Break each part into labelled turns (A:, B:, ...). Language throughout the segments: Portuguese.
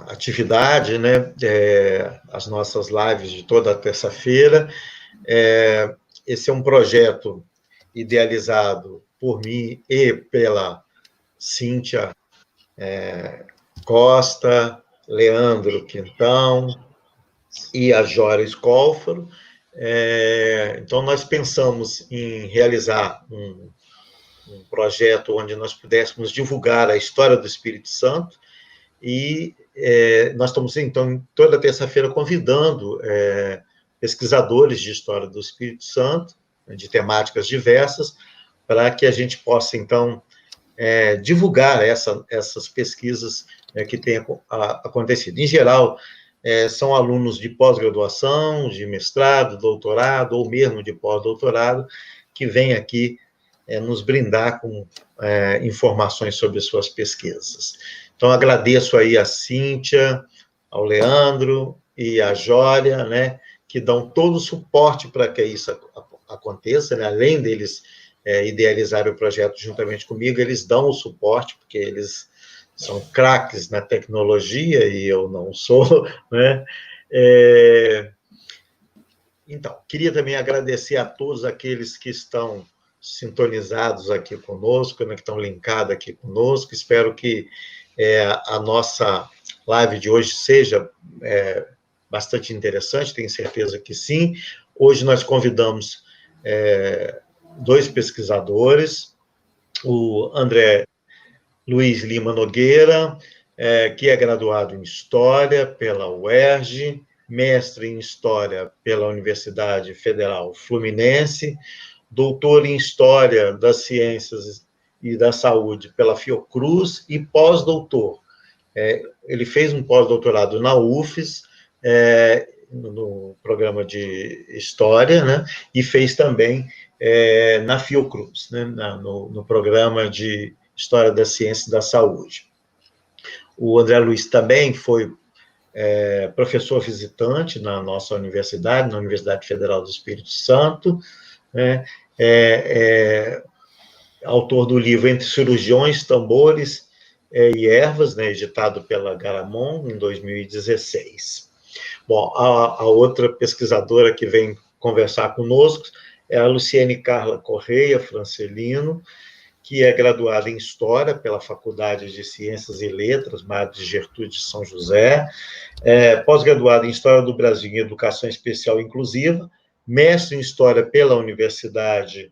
A: atividade, né? As nossas lives de toda terça-feira. Esse é um projeto idealizado por mim e pela Cíntia Costa, Leandro Quintão e a Jória Scólfaro. Então, nós pensamos em realizar um projeto onde nós pudéssemos divulgar a história do Espírito Santo, e nós estamos, então, toda terça-feira convidando pesquisadores de história do Espírito Santo, de temáticas diversas, para que a gente possa, então, divulgar essas pesquisas que têm acontecido. Em geral, são alunos de pós-graduação, de mestrado, doutorado, ou mesmo de pós-doutorado, que vêm aqui nos brindar com informações sobre suas pesquisas. Então, agradeço aí a Cíntia, ao Leandro e a Jória, né, que dão todo o suporte para que isso aconteça, né? Além deles idealizarem o projeto juntamente comigo, eles dão o suporte, porque eles são craques na tecnologia e eu não sou, né? Então, queria também agradecer a todos aqueles que estão sintonizados aqui conosco, né, que estão linkados aqui conosco. Espero que a nossa live de hoje seja bastante interessante, tenho certeza que sim. Hoje nós convidamos 2 pesquisadores, o André Luiz Lima Nogueira, que é graduado em História pela UERJ, mestre em História pela Universidade Federal Fluminense, doutor em História das Ciências e da Saúde pela Fiocruz e pós-doutor. Ele fez um pós-doutorado na UFES, no programa de História, né? E fez também na Fiocruz, né? No programa de História da Ciência e da Saúde. O André Luiz também foi professor visitante na nossa universidade, na Universidade Federal do Espírito Santo, né? Autor do livro Entre Cirurgiões, Tambores e Ervas, né? Editado pela Garamond, em 2016. Bom, a outra pesquisadora que vem conversar conosco é a Luciene Carla Correia Francelino, que é graduada em História pela Faculdade de Ciências e Letras, Madre Gertrude de São José, pós-graduada em História do Brasil e Educação Especial Inclusiva, mestre em História pela Universidade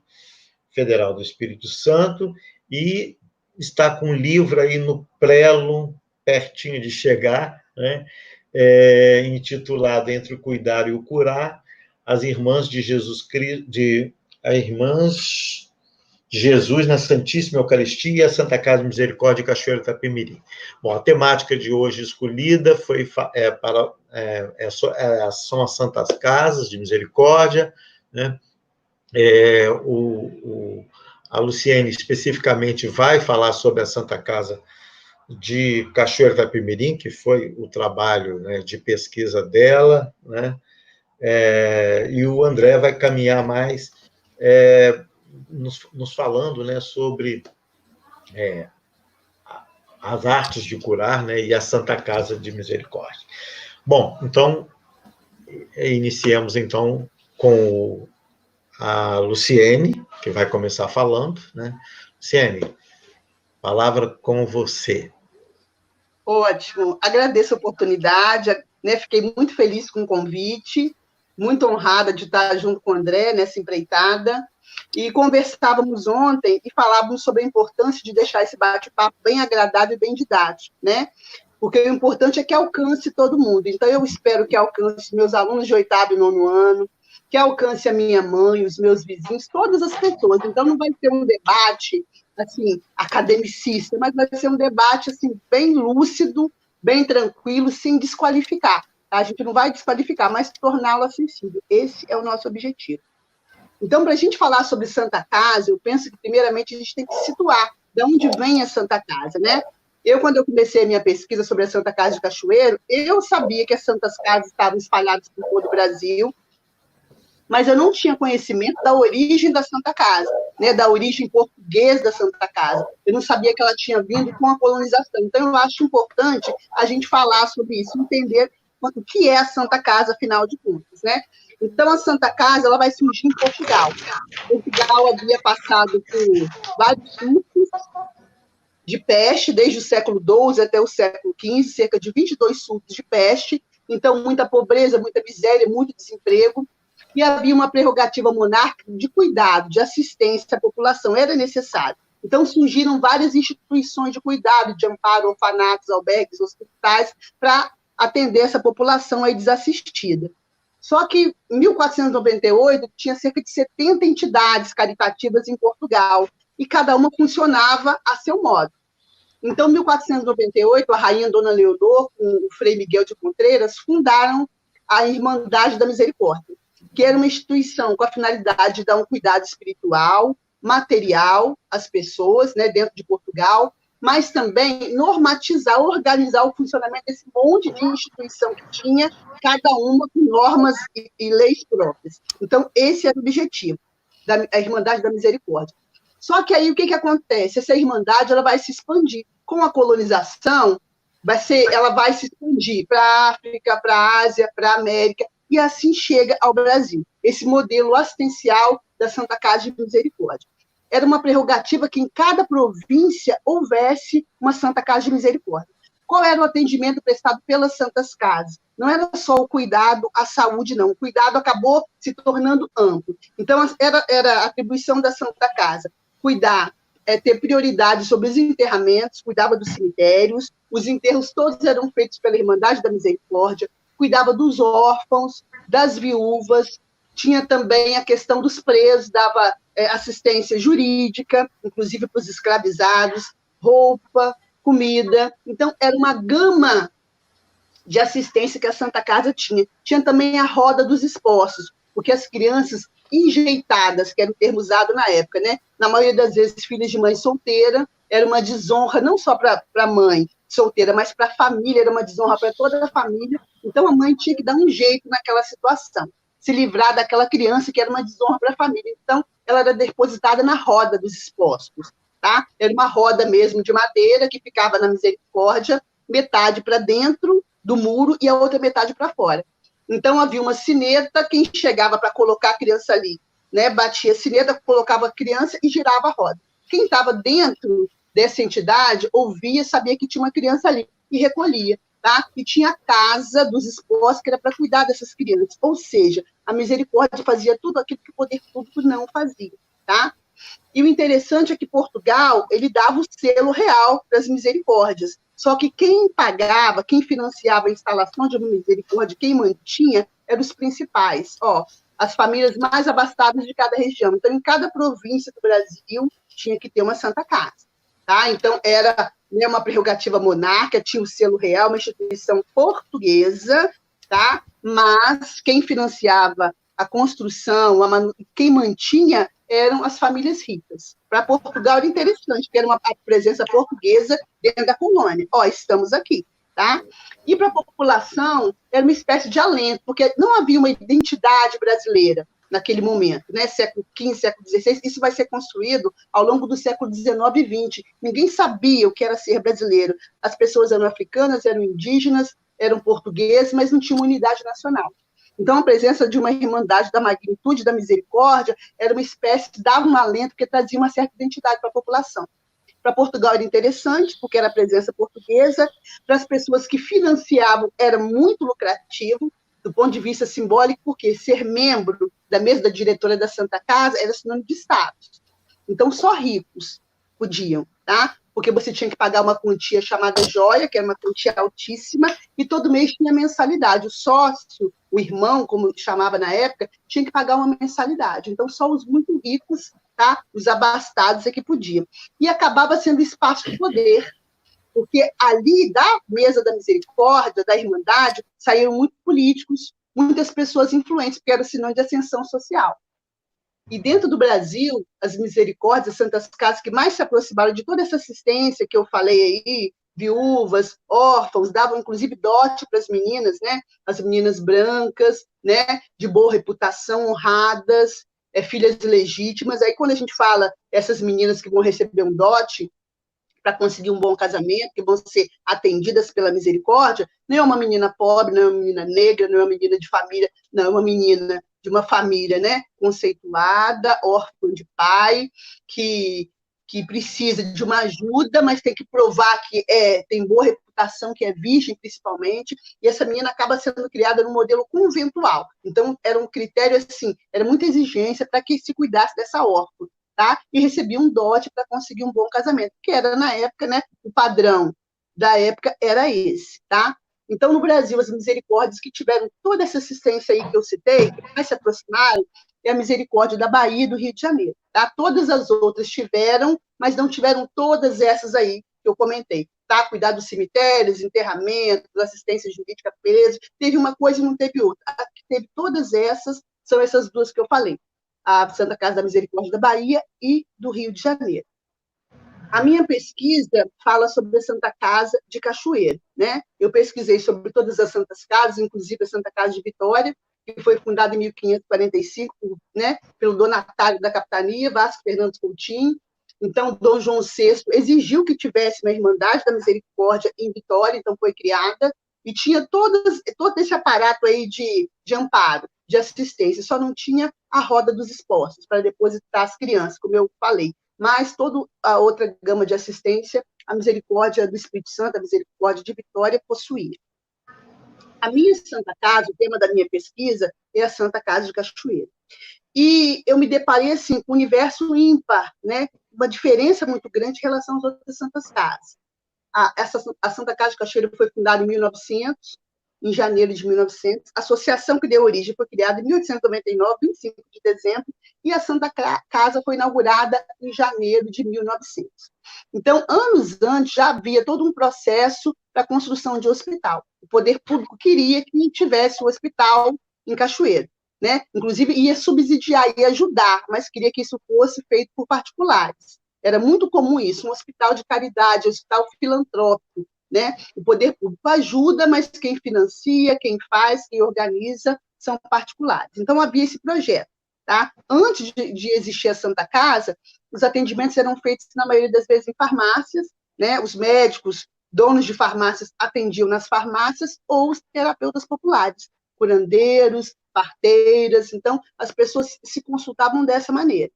A: Federal do Espírito Santo, e está com um livro aí no prelo, pertinho de chegar, né, intitulado Entre o Cuidar e o Curar, as Irmãs de Jesus Cristo, as Irmãs de Jesus na Santíssima Eucaristia e a Santa Casa de Misericórdia de Cachoeiro de Itapemirim. Bom, a temática de hoje escolhida foi são as Santas Casas de Misericórdia, né? A Luciene especificamente vai falar sobre a Santa Casa de Cachoeiro de Itapemirim, que foi o trabalho, né, de pesquisa dela, né? E o André vai caminhar mais nos falando, né, sobre as artes de curar, né, e a Santa Casa de Misericórdia. Bom, então, iniciemos, então, com a Luciene, que vai começar falando, né? Luciene, palavra com você.
B: Ótimo, agradeço a oportunidade, né? Fiquei muito feliz com o convite, muito honrada de estar junto com o André nessa empreitada, e conversávamos ontem e falávamos sobre a importância de deixar esse bate-papo bem agradável e bem didático, né? Porque o importante é que alcance todo mundo. Então, eu espero que alcance meus alunos de 8º e 9º ano, que alcance a minha mãe, os meus vizinhos, todas as pessoas. Então, não vai ser um debate, assim, academicista, mas vai ser um debate, assim, bem lúcido, bem tranquilo, sem desqualificar. Tá? A gente não vai desqualificar, mas torná-lo acessível. Esse é o nosso objetivo. Então, para a gente falar sobre Santa Casa, eu penso que, primeiramente, a gente tem que situar de onde vem a Santa Casa, né? Quando eu comecei a minha pesquisa sobre a Santa Casa de Cachoeiro, eu sabia que as Santas Casas estavam espalhadas por todo o Brasil, mas eu não tinha conhecimento da origem da Santa Casa, né, da origem portuguesa da Santa Casa. Eu não sabia que ela tinha vindo com a colonização. Então, eu acho importante a gente falar sobre isso, entender o que é a Santa Casa, afinal de contas, né? Então, a Santa Casa ela vai surgir em Portugal. Portugal havia passado por vários surtos de peste, desde o século XII até o século XV, cerca de 22 surtos de peste, então muita pobreza, muita miséria, muito desemprego, e havia uma prerrogativa monárquica de cuidado, de assistência à população, era necessário. Então surgiram várias instituições de cuidado, de amparo, orfanatos, albergues, hospitais, para atender essa população aí desassistida. Só que em 1498 tinha cerca de 70 entidades caritativas em Portugal, e cada uma funcionava a seu modo. Então, em 1498, a rainha Dona Leonor, com o Frei Miguel de Contreiras, fundaram a Irmandade da Misericórdia, que era uma instituição com a finalidade de dar um cuidado espiritual, material às pessoas, né, dentro de Portugal, mas também normatizar, organizar o funcionamento desse monte de instituição que tinha, cada uma com normas e leis próprias. Então, esse era o objetivo da Irmandade da Misericórdia. Só que aí o que acontece? Essa Irmandade ela vai se expandir. Com a colonização, ela vai se expandir para a África, para a Ásia, para a América, e assim chega ao Brasil. Esse modelo assistencial da Santa Casa de Misericórdia. Era uma prerrogativa que em cada província houvesse uma Santa Casa de Misericórdia. Qual era o atendimento prestado pelas Santas Casas? Não era só o cuidado à saúde, não. O cuidado acabou se tornando amplo. Então, era a atribuição da Santa Casa cuidar, ter prioridade sobre os enterramentos, cuidava dos cemitérios, os enterros todos eram feitos pela Irmandade da Misericórdia, cuidava dos órfãos, das viúvas, tinha também a questão dos presos, dava assistência jurídica, inclusive para os escravizados, roupa, comida. Então, era uma gama de assistência que a Santa Casa tinha. Tinha também a roda dos esposos, porque as crianças enjeitadas, que era o termo usado na época, né? Na maioria das vezes, filhas de mãe solteira, era uma desonra não só para a mãe solteira, mas para a família, era uma desonra para toda a família. Então, a mãe tinha que dar um jeito naquela situação, se livrar daquela criança que era uma desonra para a família. Então, ela era depositada na roda dos expostos, tá? Era uma roda mesmo de madeira que ficava na Misericórdia, metade para dentro do muro e a outra metade para fora. Então, havia uma sineta, quem chegava para colocar a criança ali, né, batia a sineta, colocava a criança e girava a roda. Quem estava dentro dessa entidade ouvia, sabia que tinha uma criança ali e recolhia, tá? E tinha a casa dos esposos que era para cuidar dessas crianças. Ou seja, a Misericórdia fazia tudo aquilo que o poder público não fazia, tá? E o interessante é que Portugal, ele dava o selo real das misericórdias. Só que quem pagava, quem financiava a instalação de uma misericórdia, quem mantinha, eram os principais, as famílias mais abastadas de cada região. Então, em cada província do Brasil, tinha que ter uma Santa Casa. Tá? Então, era uma prerrogativa monárquica, tinha o selo real, uma instituição portuguesa, tá? Mas quem financiava a construção, quem mantinha eram as famílias ricas. Para Portugal era interessante, porque era uma presença portuguesa dentro da colônia. Estamos aqui, tá? E para a população era uma espécie de alento, porque não havia uma identidade brasileira naquele momento, né? Século XV, século XVI, isso vai ser construído ao longo do século XIX e XX. Ninguém sabia o que era ser brasileiro. As pessoas eram africanas, eram indígenas, eram portugueses, mas não tinha uma unidade nacional. Então, a presença de uma Irmandade da Magnitude da Misericórdia era uma espécie, dava um alento, porque trazia uma certa identidade para a população. Para Portugal era interessante, porque era a presença portuguesa. Para as pessoas que financiavam, era muito lucrativo, do ponto de vista simbólico, porque ser membro da mesa da diretora da Santa Casa era sinônimo de status. Então, só ricos podiam, tá? Porque você tinha que pagar uma quantia chamada joia, que era uma quantia altíssima, e todo mês tinha mensalidade. O sócio, o irmão, como chamava na época, tinha que pagar uma mensalidade. Então, só os muito ricos, tá? Os abastados é que podiam. E acabava sendo espaço de poder, porque ali, da mesa da misericórdia, da Irmandade, saíram muitos políticos, muitas pessoas influentes, porque era sinônimo de ascensão social. E dentro do Brasil, as misericórdias, as Santas Casas que mais se aproximaram de toda essa assistência que eu falei aí, viúvas, órfãos, davam inclusive dote para as meninas, né? As meninas brancas, né? De boa reputação, honradas, filhas legítimas. Aí, quando a gente fala essas meninas que vão receber um dote para conseguir um bom casamento, que vão ser atendidas pela misericórdia, não é uma menina pobre, não é uma menina negra, não é uma menina de família, não, é uma menina de uma família, né, conceituada, órfã de pai, que precisa de uma ajuda, mas tem que provar que tem boa reputação, que é virgem, principalmente, e essa menina acaba sendo criada num modelo conventual. Então, era um critério, assim, era muita exigência para que se cuidasse dessa órfã. Tá? E recebia um dote para conseguir um bom casamento, que era, na época, né, o padrão da época era esse. Tá? Então, no Brasil, as misericórdias que tiveram toda essa assistência aí que eu citei, que mais se aproximaram, é a misericórdia da Bahia e do Rio de Janeiro. Tá? Todas as outras tiveram, mas não tiveram todas essas aí que eu comentei. Tá? Cuidar dos cemitérios, enterramentos, assistência jurídica presa, teve uma coisa e não teve outra. A que teve todas essas são essas duas que eu falei. A Santa Casa da Misericórdia da Bahia e do Rio de Janeiro. A minha pesquisa fala sobre a Santa Casa de Cachoeiro, né? Eu pesquisei sobre todas as Santas Casas, inclusive a Santa Casa de Vitória, que foi fundada em 1545, né, pelo donatário da capitania, Vasco Fernandes Coutinho. Então, Dom João VI exigiu que tivesse uma Irmandade da Misericórdia em Vitória, então foi criada, e tinha todo esse aparato aí de amparo, de assistência, só não tinha a roda dos expostos para depositar as crianças, como eu falei, mas toda a outra gama de assistência, a Misericórdia do Espírito Santo, a Misericórdia de Vitória, possuía. A minha Santa Casa, o tema da minha pesquisa, é a Santa Casa de Cachoeiro. E eu me deparei assim, com um universo ímpar, né? Uma diferença muito grande em relação às outras Santas Casas. A Santa Casa de Cachoeiro foi fundada em 1900, em janeiro de 1900. A associação que deu origem foi criada em 1899, 25 de dezembro, e a Santa Casa foi inaugurada em janeiro de 1900. Então, anos antes, já havia todo um processo para a construção de um hospital. O poder público queria que tivesse um hospital em Cachoeiro, né? Inclusive, ia subsidiar, ia ajudar, mas queria que isso fosse feito por particulares. Era muito comum isso, um hospital de caridade, um hospital filantrópico, né? O poder público ajuda, mas quem financia, quem faz, quem organiza são particulares. Então, havia esse projeto. Tá? Antes de existir a Santa Casa, os atendimentos eram feitos, na maioria das vezes, em farmácias, né? Os médicos, donos de farmácias, atendiam nas farmácias, ou os terapeutas populares, curandeiros, parteiras. Então, as pessoas se consultavam dessa maneira.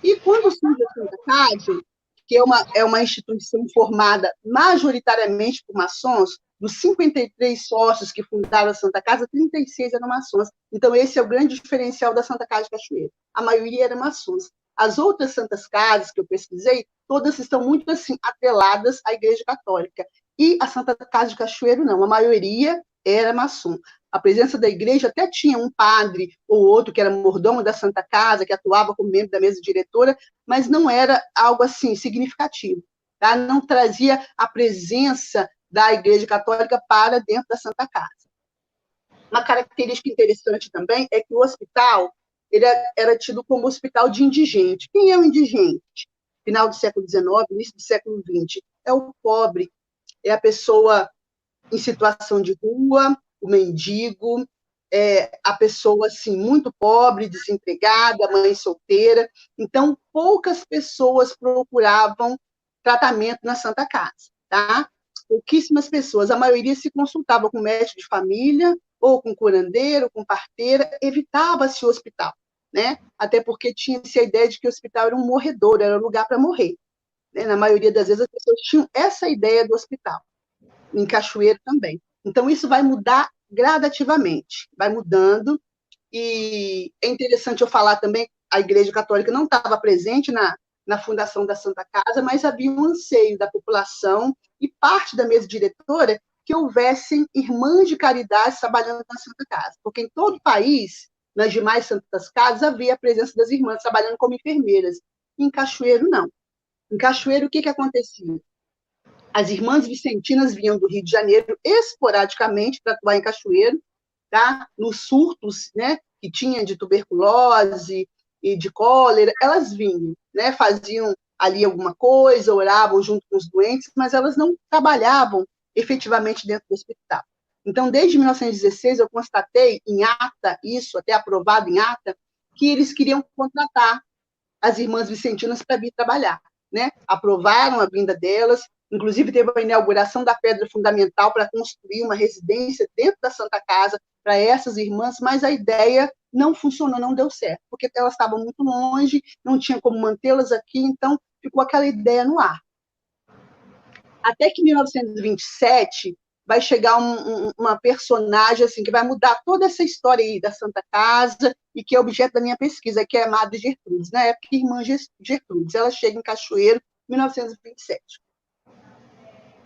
B: E quando surge a Santa Casa, que é uma instituição formada majoritariamente por maçons, dos 53 sócios que fundaram a Santa Casa, 36 eram maçons. Então, esse é o grande diferencial da Santa Casa de Cachoeiro. A maioria eram maçons. As outras Santas Casas que eu pesquisei, todas estão muito assim, atreladas à Igreja Católica. E a Santa Casa de Cachoeiro, não. A maioria era maçom. A presença da igreja até tinha um padre ou outro que era mordomo da Santa Casa, que atuava como membro da mesa diretora, mas não era algo assim significativo. Tá? Não trazia a presença da Igreja Católica para dentro da Santa Casa. Uma característica interessante também é que o hospital ele era tido como hospital de indigente. Quem é o indigente? Final do século XIX, início do século XX. É o pobre, é a pessoa em situação de rua, o mendigo, a pessoa assim, muito pobre, desempregada, mãe solteira. Então, poucas pessoas procuravam tratamento na Santa Casa. Tá? Pouquíssimas pessoas, a maioria se consultava com médico de família, ou com curandeiro, com parteira, evitava-se o hospital, né? Até porque tinha-se a ideia de que o hospital era um morredor, era um lugar para morrer. Né? Na maioria das vezes, as pessoas tinham essa ideia do hospital, em Cachoeiro também. Então, isso vai mudar gradativamente, vai mudando, e é interessante eu falar também, a Igreja Católica não estava presente na fundação da Santa Casa, mas havia um anseio da população e parte da mesa diretora que houvessem irmãs de caridade trabalhando na Santa Casa, porque em todo o país, nas demais Santas Casas, havia a presença das irmãs trabalhando como enfermeiras. Em Cachoeiro, não. Em Cachoeiro, o que acontecia? As irmãs vicentinas vinham do Rio de Janeiro esporadicamente para atuar em Cachoeiro, tá? Nos surtos, né, que tinha de tuberculose e de cólera, elas vinham, né, faziam ali alguma coisa, oravam junto com os doentes, mas elas não trabalhavam efetivamente dentro do hospital. Então, desde 1916, eu constatei em ata, isso, até aprovado em ata, que eles queriam contratar as irmãs vicentinas para vir trabalhar, né? Aprovaram a vinda delas, inclusive teve a inauguração da pedra fundamental para construir uma residência dentro da Santa Casa para essas irmãs, mas a ideia não funcionou, não deu certo, porque elas estavam muito longe, não tinha como mantê-las aqui, então ficou aquela ideia no ar. Até que em 1927 vai chegar uma personagem assim que vai mudar toda essa história aí da Santa Casa e que é objeto da minha pesquisa, que é a Madre Gertrudes, na época irmã Gertrudes. Ela chega em Cachoeiro em 1927.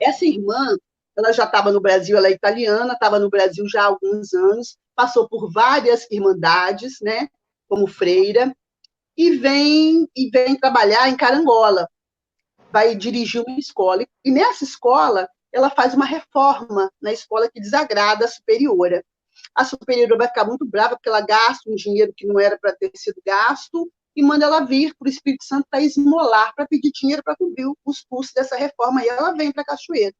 B: Essa irmã, ela já estava no Brasil, ela é italiana, estava no Brasil já há alguns anos, passou por várias irmandades, né, como freira, e vem trabalhar em Carangola. Vai dirigir uma escola. E nessa escola, ela faz uma reforma na escola que desagrada a superiora. A superiora vai ficar muito brava porque ela gasta um dinheiro que não era para ter sido gasto e manda ela vir para o Espírito Santo para esmolar, para pedir dinheiro para cobrir os custos dessa reforma. E ela vem para Cachoeiro.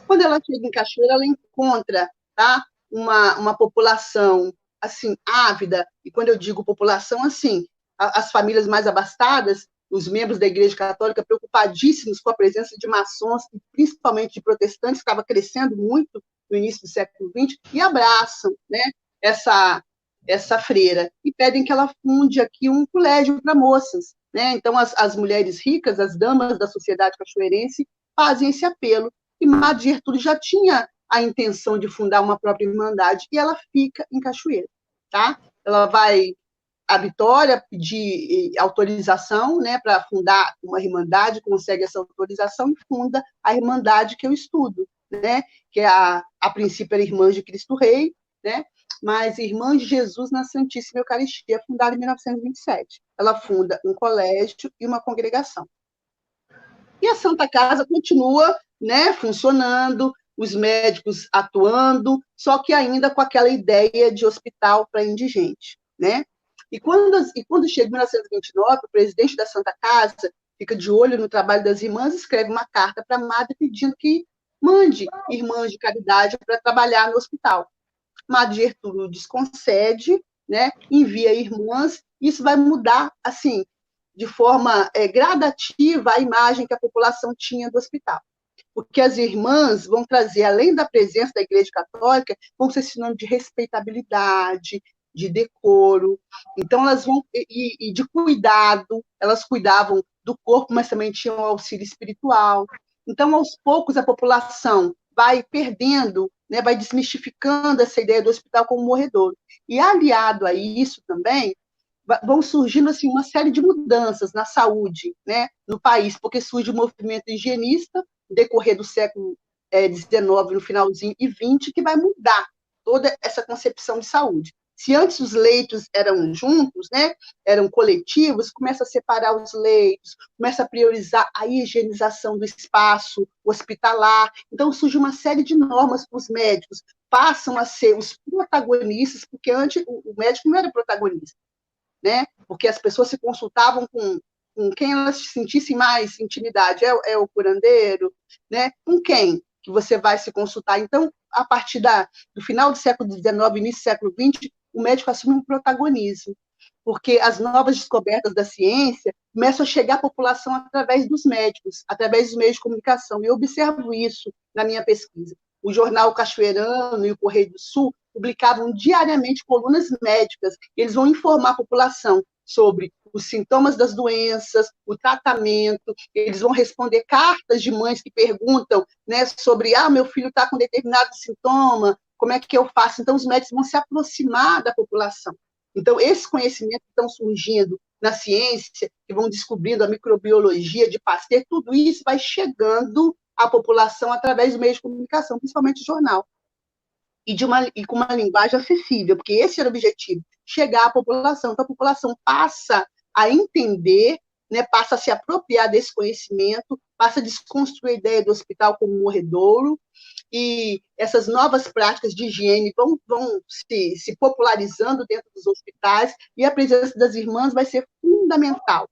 B: Quando ela chega em Cachoeiro, ela encontra, tá, uma população assim ávida, e quando eu digo população, assim, as famílias mais abastadas, os membros da Igreja Católica preocupadíssimos com a presença de maçons, e principalmente de protestantes, que estava crescendo muito no início do século XX, e abraçam, né, essa freira, e pedem que ela funde aqui um colégio para moças. Né? Então, as mulheres ricas, as damas da sociedade cachoeirense, fazem esse apelo. E Madre Gertrudes já tinha a intenção de fundar uma própria irmandade, e ela fica em Cachoeiro. Tá? Ela vai a Vitória pedir autorização, né, para fundar uma irmandade, consegue essa autorização e funda a irmandade que eu estudo, né, que é a princípio era Irmãs de Cristo Rei, né, mas Irmãs de Jesus na Santíssima Eucaristia, fundada em 1927. Ela funda um colégio e uma congregação. E a Santa Casa continua, né, funcionando, os médicos atuando, só que ainda com aquela ideia de hospital para indigente, né? E quando chega em 1929, o presidente da Santa Casa fica de olho no trabalho das irmãs, escreve uma carta para a Madre pedindo que mande irmãs de caridade para trabalhar no hospital. Madre Gertrudes concede, né, envia irmãs, isso vai mudar, assim, de forma gradativa a imagem que a população tinha do hospital. Porque as irmãs vão trazer, além da presença da Igreja Católica, vão ser sinônimo de respeitabilidade, de decoro. Então, elas vão, e de cuidado, elas cuidavam do corpo, mas também tinham auxílio espiritual. Então, aos poucos, a população vai perdendo, né, vai desmistificando essa ideia do hospital como morredouro. E, aliado a isso também, vão surgindo assim, uma série de mudanças na saúde, né, no país, porque surge o movimento higienista, no decorrer do século XIX, no finalzinho, e XX, que vai mudar toda essa concepção de saúde. Se antes os leitos eram juntos, né, eram coletivos, começa a separar os leitos, começa a priorizar a higienização do espaço hospitalar. Então, surge uma série de normas para os médicos, passam a ser os protagonistas, porque antes o médico não era protagonista, né? Porque as pessoas se consultavam com quem elas sentissem mais intimidade. É o curandeiro, né? Com quem que você vai se consultar? Então, a partir do final do século XIX, início do século XX, o médico assume um protagonismo, porque as novas descobertas da ciência começam a chegar à população através dos médicos, através dos meios de comunicação. E eu observo isso na minha pesquisa. O jornal Cachoeirano e o Correio do Sul publicavam diariamente colunas médicas. Eles vão informar a população sobre os sintomas das doenças, o tratamento, eles vão responder cartas de mães que perguntam, né, sobre, meu filho está com determinado sintoma, como é que eu faço? Então, os médicos vão se aproximar da população. Então, esses conhecimentos estão surgindo na ciência, que vão descobrindo a microbiologia de Pasteur, tudo isso vai chegando à população através do meio de comunicação, principalmente o jornal. E com uma linguagem acessível, porque esse era o objetivo, chegar à população. Então, a população passa a entender, né, passa a se apropriar desse conhecimento, passa a desconstruir a ideia do hospital como morredouro, e essas novas práticas de higiene vão se popularizando dentro dos hospitais, e a presença das irmãs vai ser fundamental,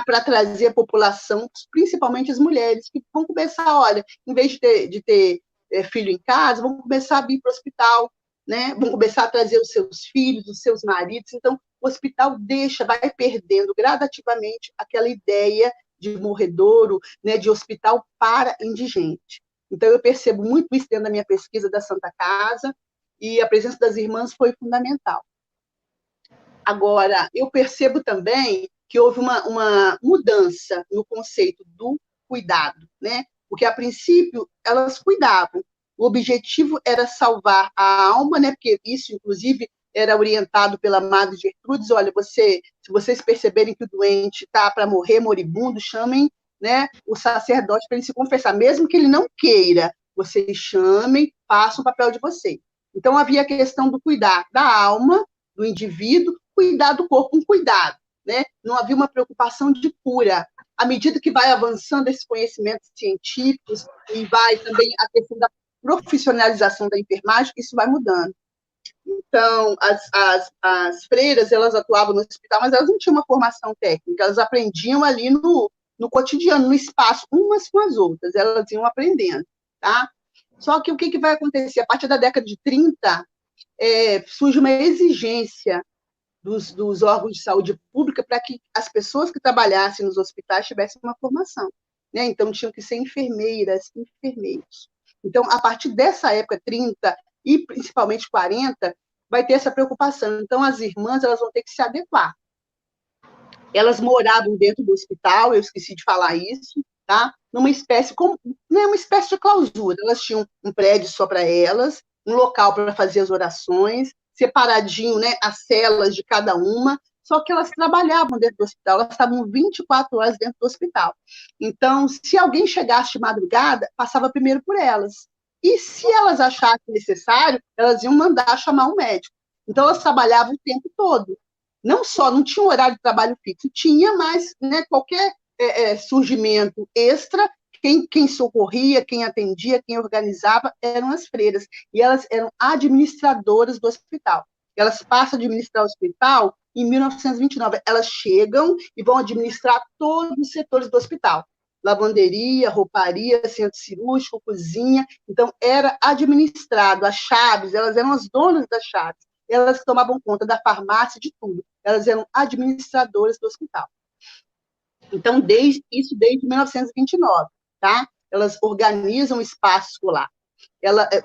B: para trazer a população, principalmente as mulheres, que vão começar, olha, em vez de ter filho em casa, vão começar a vir para o hospital, né? Vão começar a trazer os seus filhos, os seus maridos. Então, o hospital vai perdendo gradativamente aquela ideia de morredouro, né, de hospital para indigente. Então, eu percebo muito isso dentro da minha pesquisa da Santa Casa, e a presença das irmãs foi fundamental. Agora, eu percebo também que houve uma mudança no conceito do cuidado, né? Porque, a princípio, elas cuidavam. O objetivo era salvar a alma, né? Porque isso, inclusive, era orientado pela Madre Gertrudes. Olha, se vocês perceberem que o doente está para morrer, moribundo, chamem, né, o sacerdote para ele se confessar. Mesmo que ele não queira, vocês chamem, façam o papel de vocês. Então, havia a questão do cuidar da alma, do indivíduo, cuidar do corpo, um cuidado, né? Não havia uma preocupação de cura. À medida que vai avançando esses conhecimentos científicos e vai também a questão da profissionalização da enfermagem, isso vai mudando. Então, as freiras, elas atuavam no hospital, mas elas não tinham uma formação técnica, elas aprendiam ali no cotidiano, no espaço, umas com as outras, elas iam aprendendo, tá? Só que o que vai acontecer? A partir da década de 30, surge uma exigência dos órgãos de saúde pública para que as pessoas que trabalhassem nos hospitais tivessem uma formação, né? Então, tinham que ser enfermeiras, enfermeiros. Então, a partir dessa época, 30 e principalmente 40, vai ter essa preocupação. Então, as irmãs, elas vão ter que se adequar. Elas moravam dentro do hospital, eu esqueci de falar isso, tá? Numa espécie, não é uma espécie de clausura, elas tinham um prédio só para elas, um local para fazer as orações, separadinho, né, as celas de cada uma, só que elas trabalhavam dentro do hospital, elas estavam 24 horas dentro do hospital. Então, se alguém chegasse de madrugada, passava primeiro por elas. E se elas achassem necessário, elas iam mandar chamar um médico. Então, elas trabalhavam o tempo todo. Não tinha um horário de trabalho fixo, tinha, mas, né, qualquer surgimento extra, quem socorria, quem atendia, quem organizava, eram as freiras. E elas eram administradoras do hospital. Elas passam a administrar o hospital em 1929. Elas chegam e vão administrar todos os setores do hospital. Lavanderia, rouparia, centro cirúrgico, cozinha. Então, era administrado. As chaves, elas eram as donas das chaves. Elas tomavam conta da farmácia, de tudo. Elas eram administradoras do hospital. Então, desde 1929, tá? Elas organizam o espaço escolar,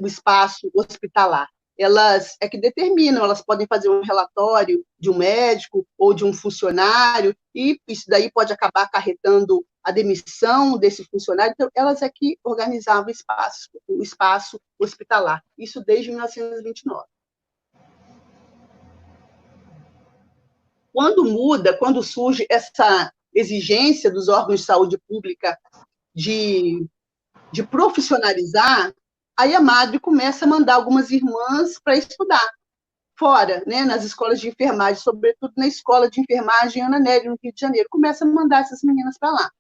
B: o espaço hospitalar. Elas que determinam, elas podem fazer um relatório de um médico ou de um funcionário, e isso daí pode acabar acarretando a demissão desse funcionário. Então, elas que organizavam o espaço hospitalar. Isso desde 1929. Quando surge essa exigência dos órgãos de saúde pública de profissionalizar, aí a Madre começa a mandar algumas irmãs para estudar fora, né, nas escolas de enfermagem, sobretudo na escola de enfermagem Ana Nery, no Rio de Janeiro. Começa a mandar essas meninas para lá.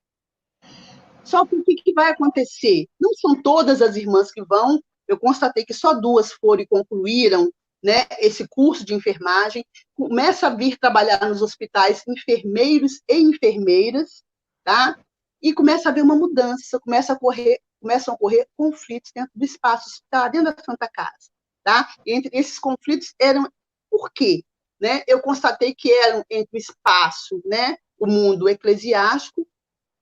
B: Só que o que vai acontecer? Não são todas as irmãs que vão, eu constatei que só 2 foram e concluíram, né, esse curso de enfermagem. Começa a vir trabalhar nos hospitais enfermeiros e enfermeiras, tá? E começa a haver uma mudança, começam a ocorrer conflitos dentro do espaço hospitalar, dentro da Santa Casa, tá? E entre esses conflitos eram, por quê? Né? Eu constatei que eram entre o espaço, né, o mundo eclesiástico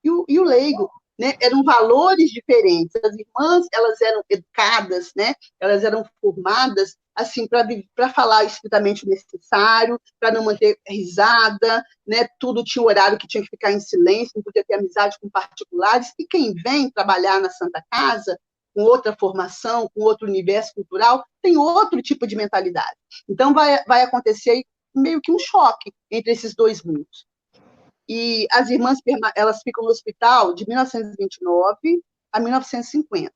B: e o leigo, né? Eram valores diferentes. As irmãs, elas eram educadas, né? Elas eram formadas assim para falar estritamente o necessário, para não manter risada, né? Tudo tinha um horário que tinha que ficar em silêncio, não podia ter amizade com particulares. E quem vem trabalhar na Santa Casa, com outra formação, com outro universo cultural, tem outro tipo de mentalidade. Então, vai acontecer meio que um choque entre esses dois mundos. E as irmãs, elas ficam no hospital de 1929 a 1950.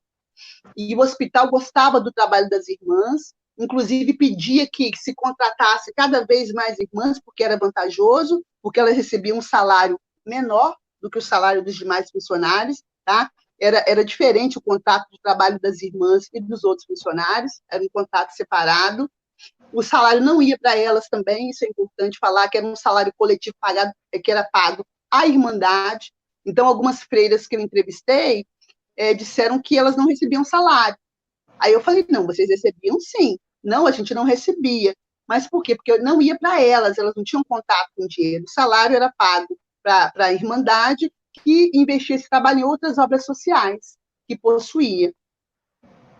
B: E o hospital gostava do trabalho das irmãs, inclusive pedia que se contratasse cada vez mais irmãs, porque era vantajoso, porque elas recebiam um salário menor do que o salário dos demais funcionários, tá? Era diferente o contrato de trabalho das irmãs e dos outros funcionários, era um contrato separado. O salário não ia para elas também, isso é importante falar, que era um salário coletivo que era pago à Irmandade. Então, algumas freiras que eu entrevistei disseram que elas não recebiam salário. Aí eu falei, não, vocês recebiam sim. Não, a gente não recebia. Mas por quê? Porque eu não ia para elas não tinham contato com dinheiro. O salário era pago para a Irmandade, que investia esse trabalho em outras obras sociais que possuía.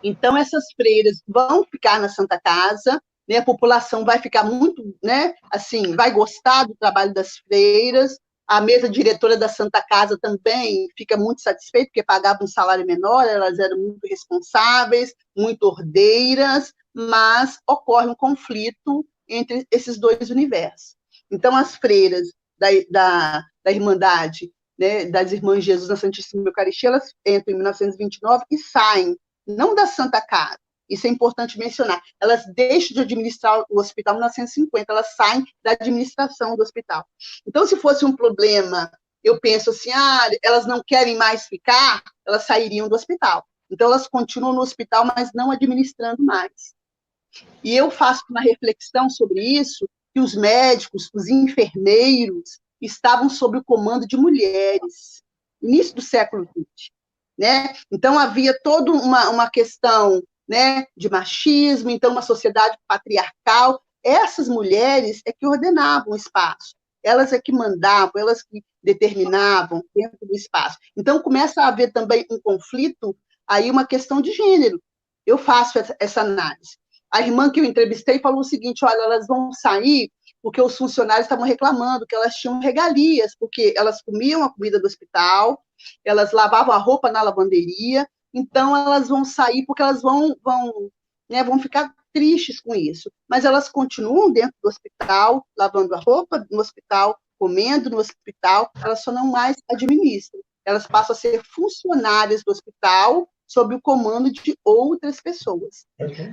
B: Então, essas freiras vão ficar na Santa Casa, né? A população vai ficar muito, né? Assim, vai gostar do trabalho das freiras. A mesa diretora da Santa Casa também fica muito satisfeita, porque pagava um salário menor, elas eram muito responsáveis, muito ordeiras, mas ocorre um conflito entre esses dois universos. Então, as freiras da Irmandade, né, das Irmãs Jesus na Santíssima Eucaristia, elas entram em 1929 e saem, não da Santa Casa, isso é importante mencionar, elas deixam de administrar o hospital em 1950, elas saem da administração do hospital. Então, se fosse um problema, eu penso assim, elas não querem mais ficar, elas sairiam do hospital. Então, elas continuam no hospital, mas não administrando mais. E eu faço uma reflexão sobre isso, que os médicos, os enfermeiros, estavam sob o comando de mulheres, início do século XX. Né? Então, havia toda uma questão, né, de machismo, então, uma sociedade patriarcal. Essas mulheres é que ordenavam o espaço, elas é que mandavam, elas que determinavam dentro do espaço. Então, começa a haver também um conflito, aí uma questão de gênero. Eu faço essa análise. A irmã que eu entrevistei falou o seguinte, olha, elas vão sair porque os funcionários estavam reclamando que elas tinham regalias, porque elas comiam a comida do hospital, elas lavavam a roupa na lavanderia, então elas vão sair porque elas vão ficar tristes com isso. Mas elas continuam dentro do hospital, lavando a roupa no hospital, comendo no hospital, elas só não mais administram. Elas passam a ser funcionárias do hospital sob o comando de outras pessoas.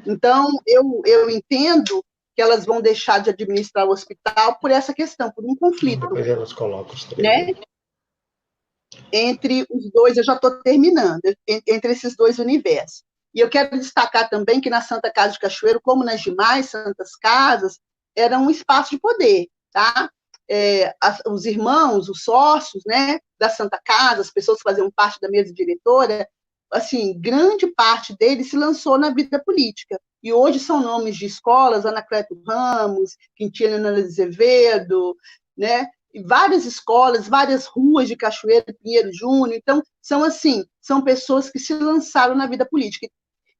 B: Então, eu entendo que elas vão deixar de administrar o hospital por essa questão, por um conflito.
A: Depois elas colocam os três.
B: Né? Entre os dois, eu já estou terminando, entre esses dois universos. E eu quero destacar também que na Santa Casa de Cachoeiro, como nas demais santas casas, era um espaço de poder, tá? Os irmãos, os sócios, né, da Santa Casa, as pessoas que faziam parte da mesa diretora, assim, grande parte deles se lançou na vida política. E hoje são nomes de escolas, Anacleto Ramos, Quintiliano Azevedo, né? E várias escolas, várias ruas de Cachoeira, Pinheiro Júnior. Então, são pessoas que se lançaram na vida política.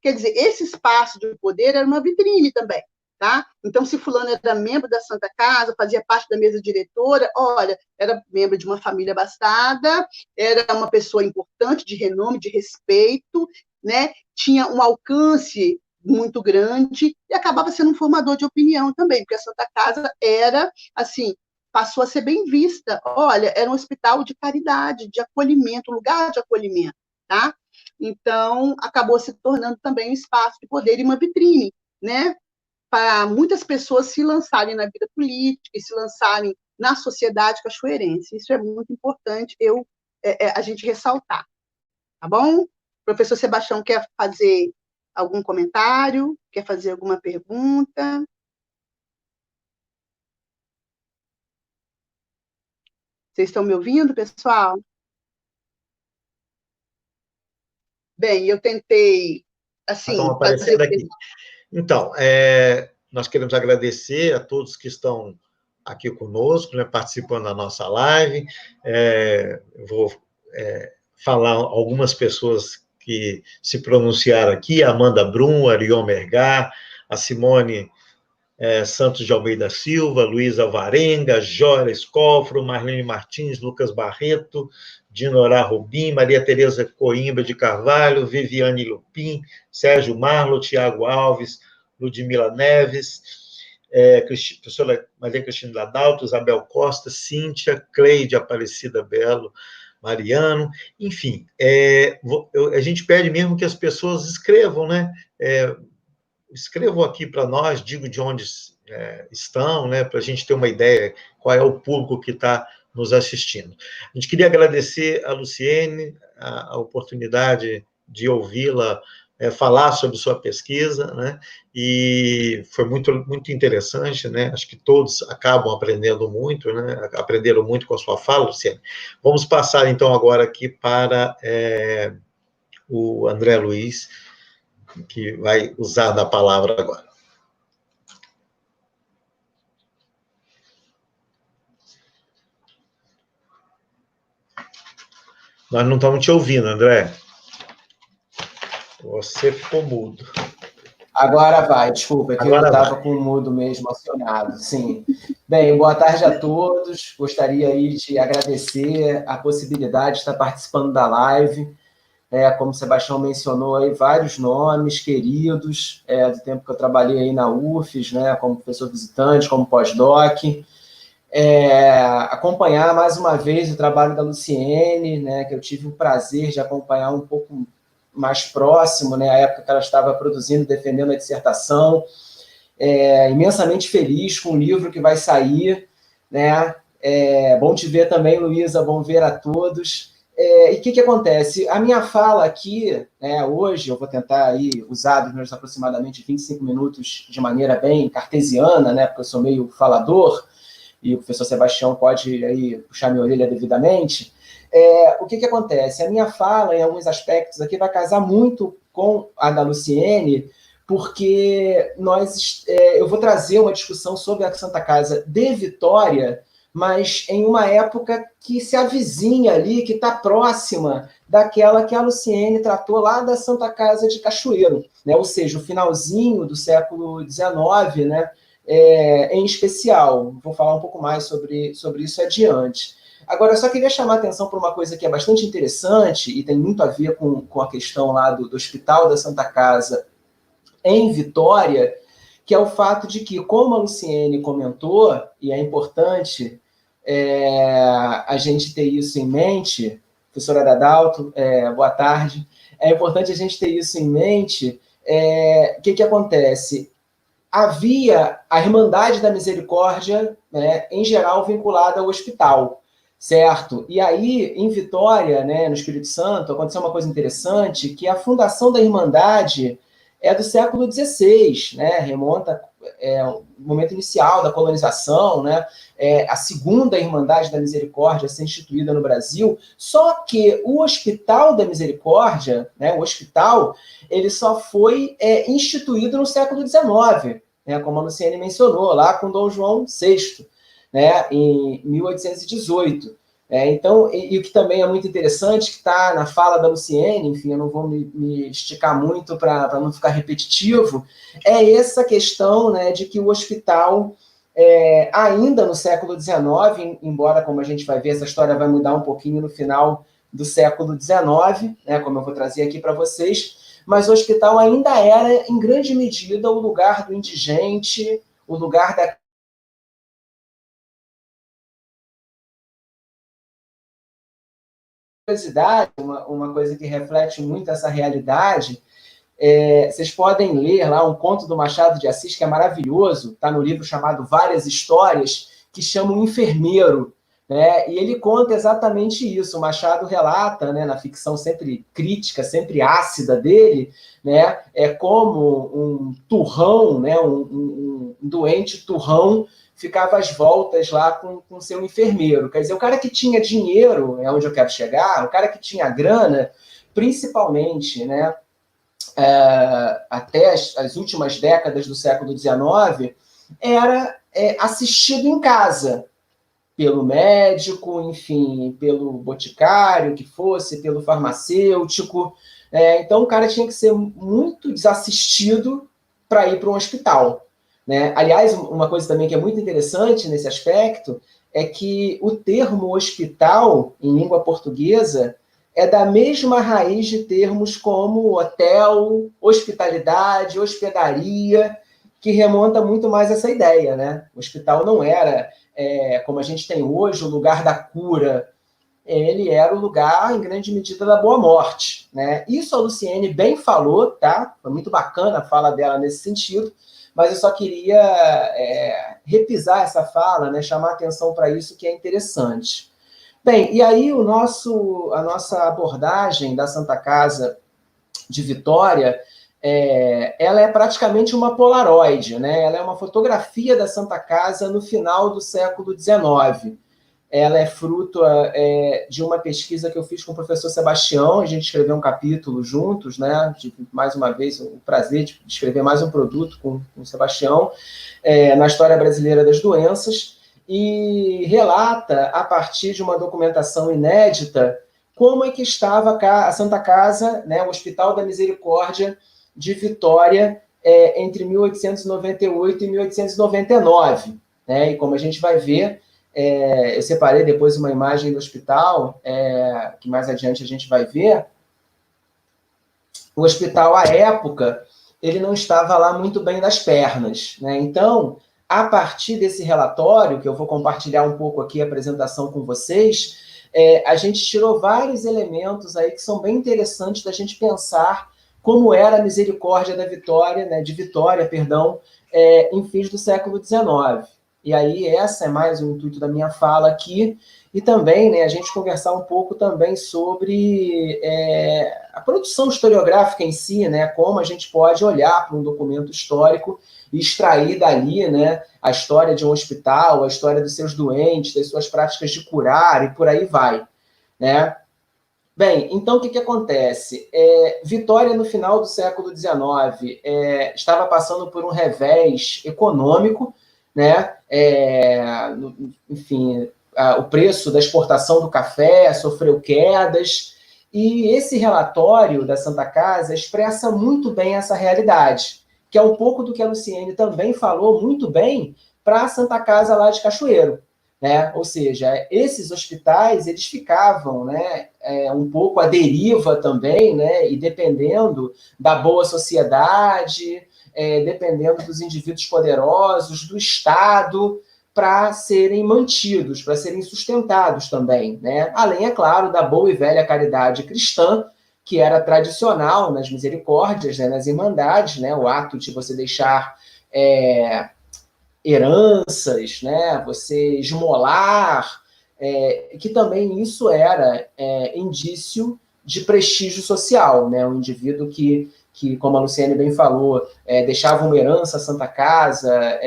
B: Quer dizer, esse espaço de poder era uma vitrine também. Tá? Então, se fulano era membro da Santa Casa, fazia parte da mesa diretora, olha, era membro de uma família abastada, era uma pessoa importante, de renome, de respeito, né? Tinha um alcance muito grande e acabava sendo um formador de opinião também, porque a Santa Casa era, assim, passou a ser bem vista. Olha, era um hospital de caridade, de acolhimento, um lugar de acolhimento, tá? Então, acabou se tornando também um espaço de poder e uma vitrine, né? Para muitas pessoas se lançarem na vida política e se lançarem na sociedade cachoeirense. Isso é muito importante a gente ressaltar. Tá bom? O professor Sebastião quer fazer algum comentário? Quer fazer alguma pergunta? Vocês estão me ouvindo, pessoal? Bem, eu tentei, assim,
A: Estão aparecendo aqui. Então, nós queremos agradecer a todos que estão aqui conosco, né, participando da nossa live. Vou falar algumas pessoas que se pronunciaram aqui, a Amanda Brum, a Arion Mergar, a Simone Santos de Almeida Silva, Luiz Alvarenga, Jória Escofro, Marlene Martins, Lucas Barreto, Dinorá Rubim, Maria Tereza Coimbra de Carvalho, Viviane Lupim, Sérgio Marlo, Tiago Alves, Ludmila Neves, professora Maria Cristina Ladalto, Isabel Costa, Cíntia, Cleide Aparecida Belo, Mariano, enfim, a gente pede mesmo que as pessoas escrevam, né? Escrevam aqui para nós, digo de onde estão, né? Para a gente ter uma ideia qual é o público que está nos assistindo. A gente queria agradecer a Luciene a oportunidade de ouvi-la falar sobre sua pesquisa, né? E foi muito interessante, né? Acho que todos acabam aprendendo muito, né? Aprenderam muito com a sua fala, Luciane. Vamos passar, então, agora aqui para o André Luiz, que vai usar da palavra agora. Nós não estamos te ouvindo, André. Você ficou mudo.
C: Agora vai, desculpa, é que eu estava com o mudo mesmo acionado, sim. Bem, boa tarde a todos. Gostaria aí de agradecer a possibilidade de estar participando da live. Como o Sebastião mencionou aí, vários nomes queridos, do tempo que eu trabalhei aí na UFES, né, como professor visitante, como pós-doc. Acompanhar mais uma vez o trabalho da Luciene, né, que eu tive o prazer de acompanhar um pouco mais próximo, né, a época que ela estava produzindo e defendendo a dissertação. Imensamente feliz com o livro que vai sair, né? Bom te ver também, Luísa, bom ver a todos. E o que acontece? A minha fala aqui, né, hoje, eu vou tentar aí usar dos meus aproximadamente 25 minutos de maneira bem cartesiana, né, porque eu sou meio falador, e o professor Sebastião pode aí puxar minha orelha devidamente. O que acontece? A minha fala, em alguns aspectos aqui, vai casar muito com a da Luciene, porque eu vou trazer uma discussão sobre a Santa Casa de Vitória, mas em uma época que se avizinha ali, que está próxima daquela que a Luciene tratou lá da Santa Casa de Cachoeiro, né? Ou seja, o finalzinho do século XIX, né? Em especial. Vou falar um pouco mais sobre isso adiante. Agora, eu só queria chamar a atenção para uma coisa que é bastante interessante e tem muito a ver com a questão lá do Hospital da Santa Casa em Vitória, que é o fato de que, como a Luciene comentou, e é importante a gente ter isso em mente, professora Adalto, boa tarde, é importante a gente ter isso em mente. O que acontece? Havia a Irmandade da Misericórdia, né, em geral, vinculada ao hospital, certo? E aí, em Vitória, né, no Espírito Santo, aconteceu uma coisa interessante, que a fundação da Irmandade é do século XVI, né, remonta ao momento inicial da colonização, né, a segunda Irmandade da Misericórdia a ser instituída no Brasil, só que o Hospital da Misericórdia, né, o hospital, ele só foi instituído no século XIX, né, como a Luciene mencionou, lá com Dom João VI, né, em 1818. Então, e o que também é muito interessante, que está na fala da Luciene, enfim, eu não vou me esticar muito para não ficar repetitivo, é essa questão, né, de que o hospital, ainda no século XIX, embora, como a gente vai ver, essa história vai mudar um pouquinho no final do século XIX, né, como eu vou trazer aqui para vocês, mas o hospital ainda era, em grande medida, o lugar do indigente, o lugar da curiosidade, uma coisa que reflete muito essa realidade, vocês podem ler lá um conto do Machado de Assis, que é maravilhoso, está no livro chamado Várias Histórias, que chama O Enfermeiro, né? E ele conta exatamente isso. O Machado relata, né, na ficção sempre crítica, sempre ácida dele, né, como um turrão, né, um doente turrão, ficava às voltas lá com seu enfermeiro. Quer dizer, o cara que tinha dinheiro, é onde eu quero chegar, o cara que tinha grana, principalmente, né, até as últimas décadas do século XIX, era assistido em casa, pelo médico, enfim, pelo boticário que fosse, pelo farmacêutico. Então, o cara tinha que ser muito desassistido para ir para um hospital, né? Aliás, uma coisa também que é muito interessante nesse aspecto é que o termo hospital, em língua portuguesa, é da mesma raiz de termos como hotel, hospitalidade, hospedaria, que remonta muito mais a essa ideia, né? O hospital não era, como a gente tem hoje, o lugar da cura, ele era o lugar, em grande medida, da boa morte, né? Isso a Luciene bem falou, tá? Foi muito bacana a fala dela nesse sentido, mas eu só queria repisar essa fala, né? Chamar atenção para isso, que é interessante. Bem, e aí a nossa abordagem da Santa Casa de Vitória, ela é praticamente uma polaroid, né? Ela é uma fotografia da Santa Casa no final do século XIX. Ela é fruto de uma pesquisa que eu fiz com o professor Sebastião, a gente escreveu um capítulo juntos, né? Tive, mais uma vez, o prazer de escrever mais um produto com o Sebastião, na história brasileira das doenças, e relata, a partir de uma documentação inédita, como é que estava a Santa Casa, né, o Hospital da Misericórdia de Vitória, entre 1898 e 1899. Né? E como a gente vai ver, eu separei depois uma imagem do hospital, que mais adiante a gente vai ver. O hospital, à época, ele não estava lá muito bem das pernas. Né? Então, a partir desse relatório, que eu vou compartilhar um pouco aqui a apresentação com vocês, a gente tirou vários elementos aí que são bem interessantes da gente pensar como era a misericórdia da Vitória, né, de Vitória, perdão, em fins do século XIX. E aí, essa é mais o intuito da minha fala aqui, e também, né, a gente conversar um pouco também sobre a produção historiográfica em si, né, como a gente pode olhar para um documento histórico e extrair dali, né, a história de um hospital, a história dos seus doentes, das suas práticas de curar, e por aí vai. Né? Bem, então o que acontece? Vitória, no final do século XIX, estava passando por um revés econômico, né? Enfim, o preço da exportação do café sofreu quedas, e esse relatório da Santa Casa expressa muito bem essa realidade, que é um pouco do que a Luciene também falou muito bem para a Santa Casa lá de Cachoeiro. Né? Ou seja, esses hospitais, eles ficavam, né, um pouco à deriva também, né, e dependendo da boa sociedade, dependendo dos indivíduos poderosos, do Estado, para serem mantidos, para serem sustentados também. Né? Além, é claro, da boa e velha caridade cristã, que era tradicional nas misericórdias, né, nas irmandades, né, o ato de você deixar heranças, né, você esmolar, que também isso era indício de prestígio social, né, um indivíduo que como a Luciene bem falou, deixava uma herança à Santa Casa,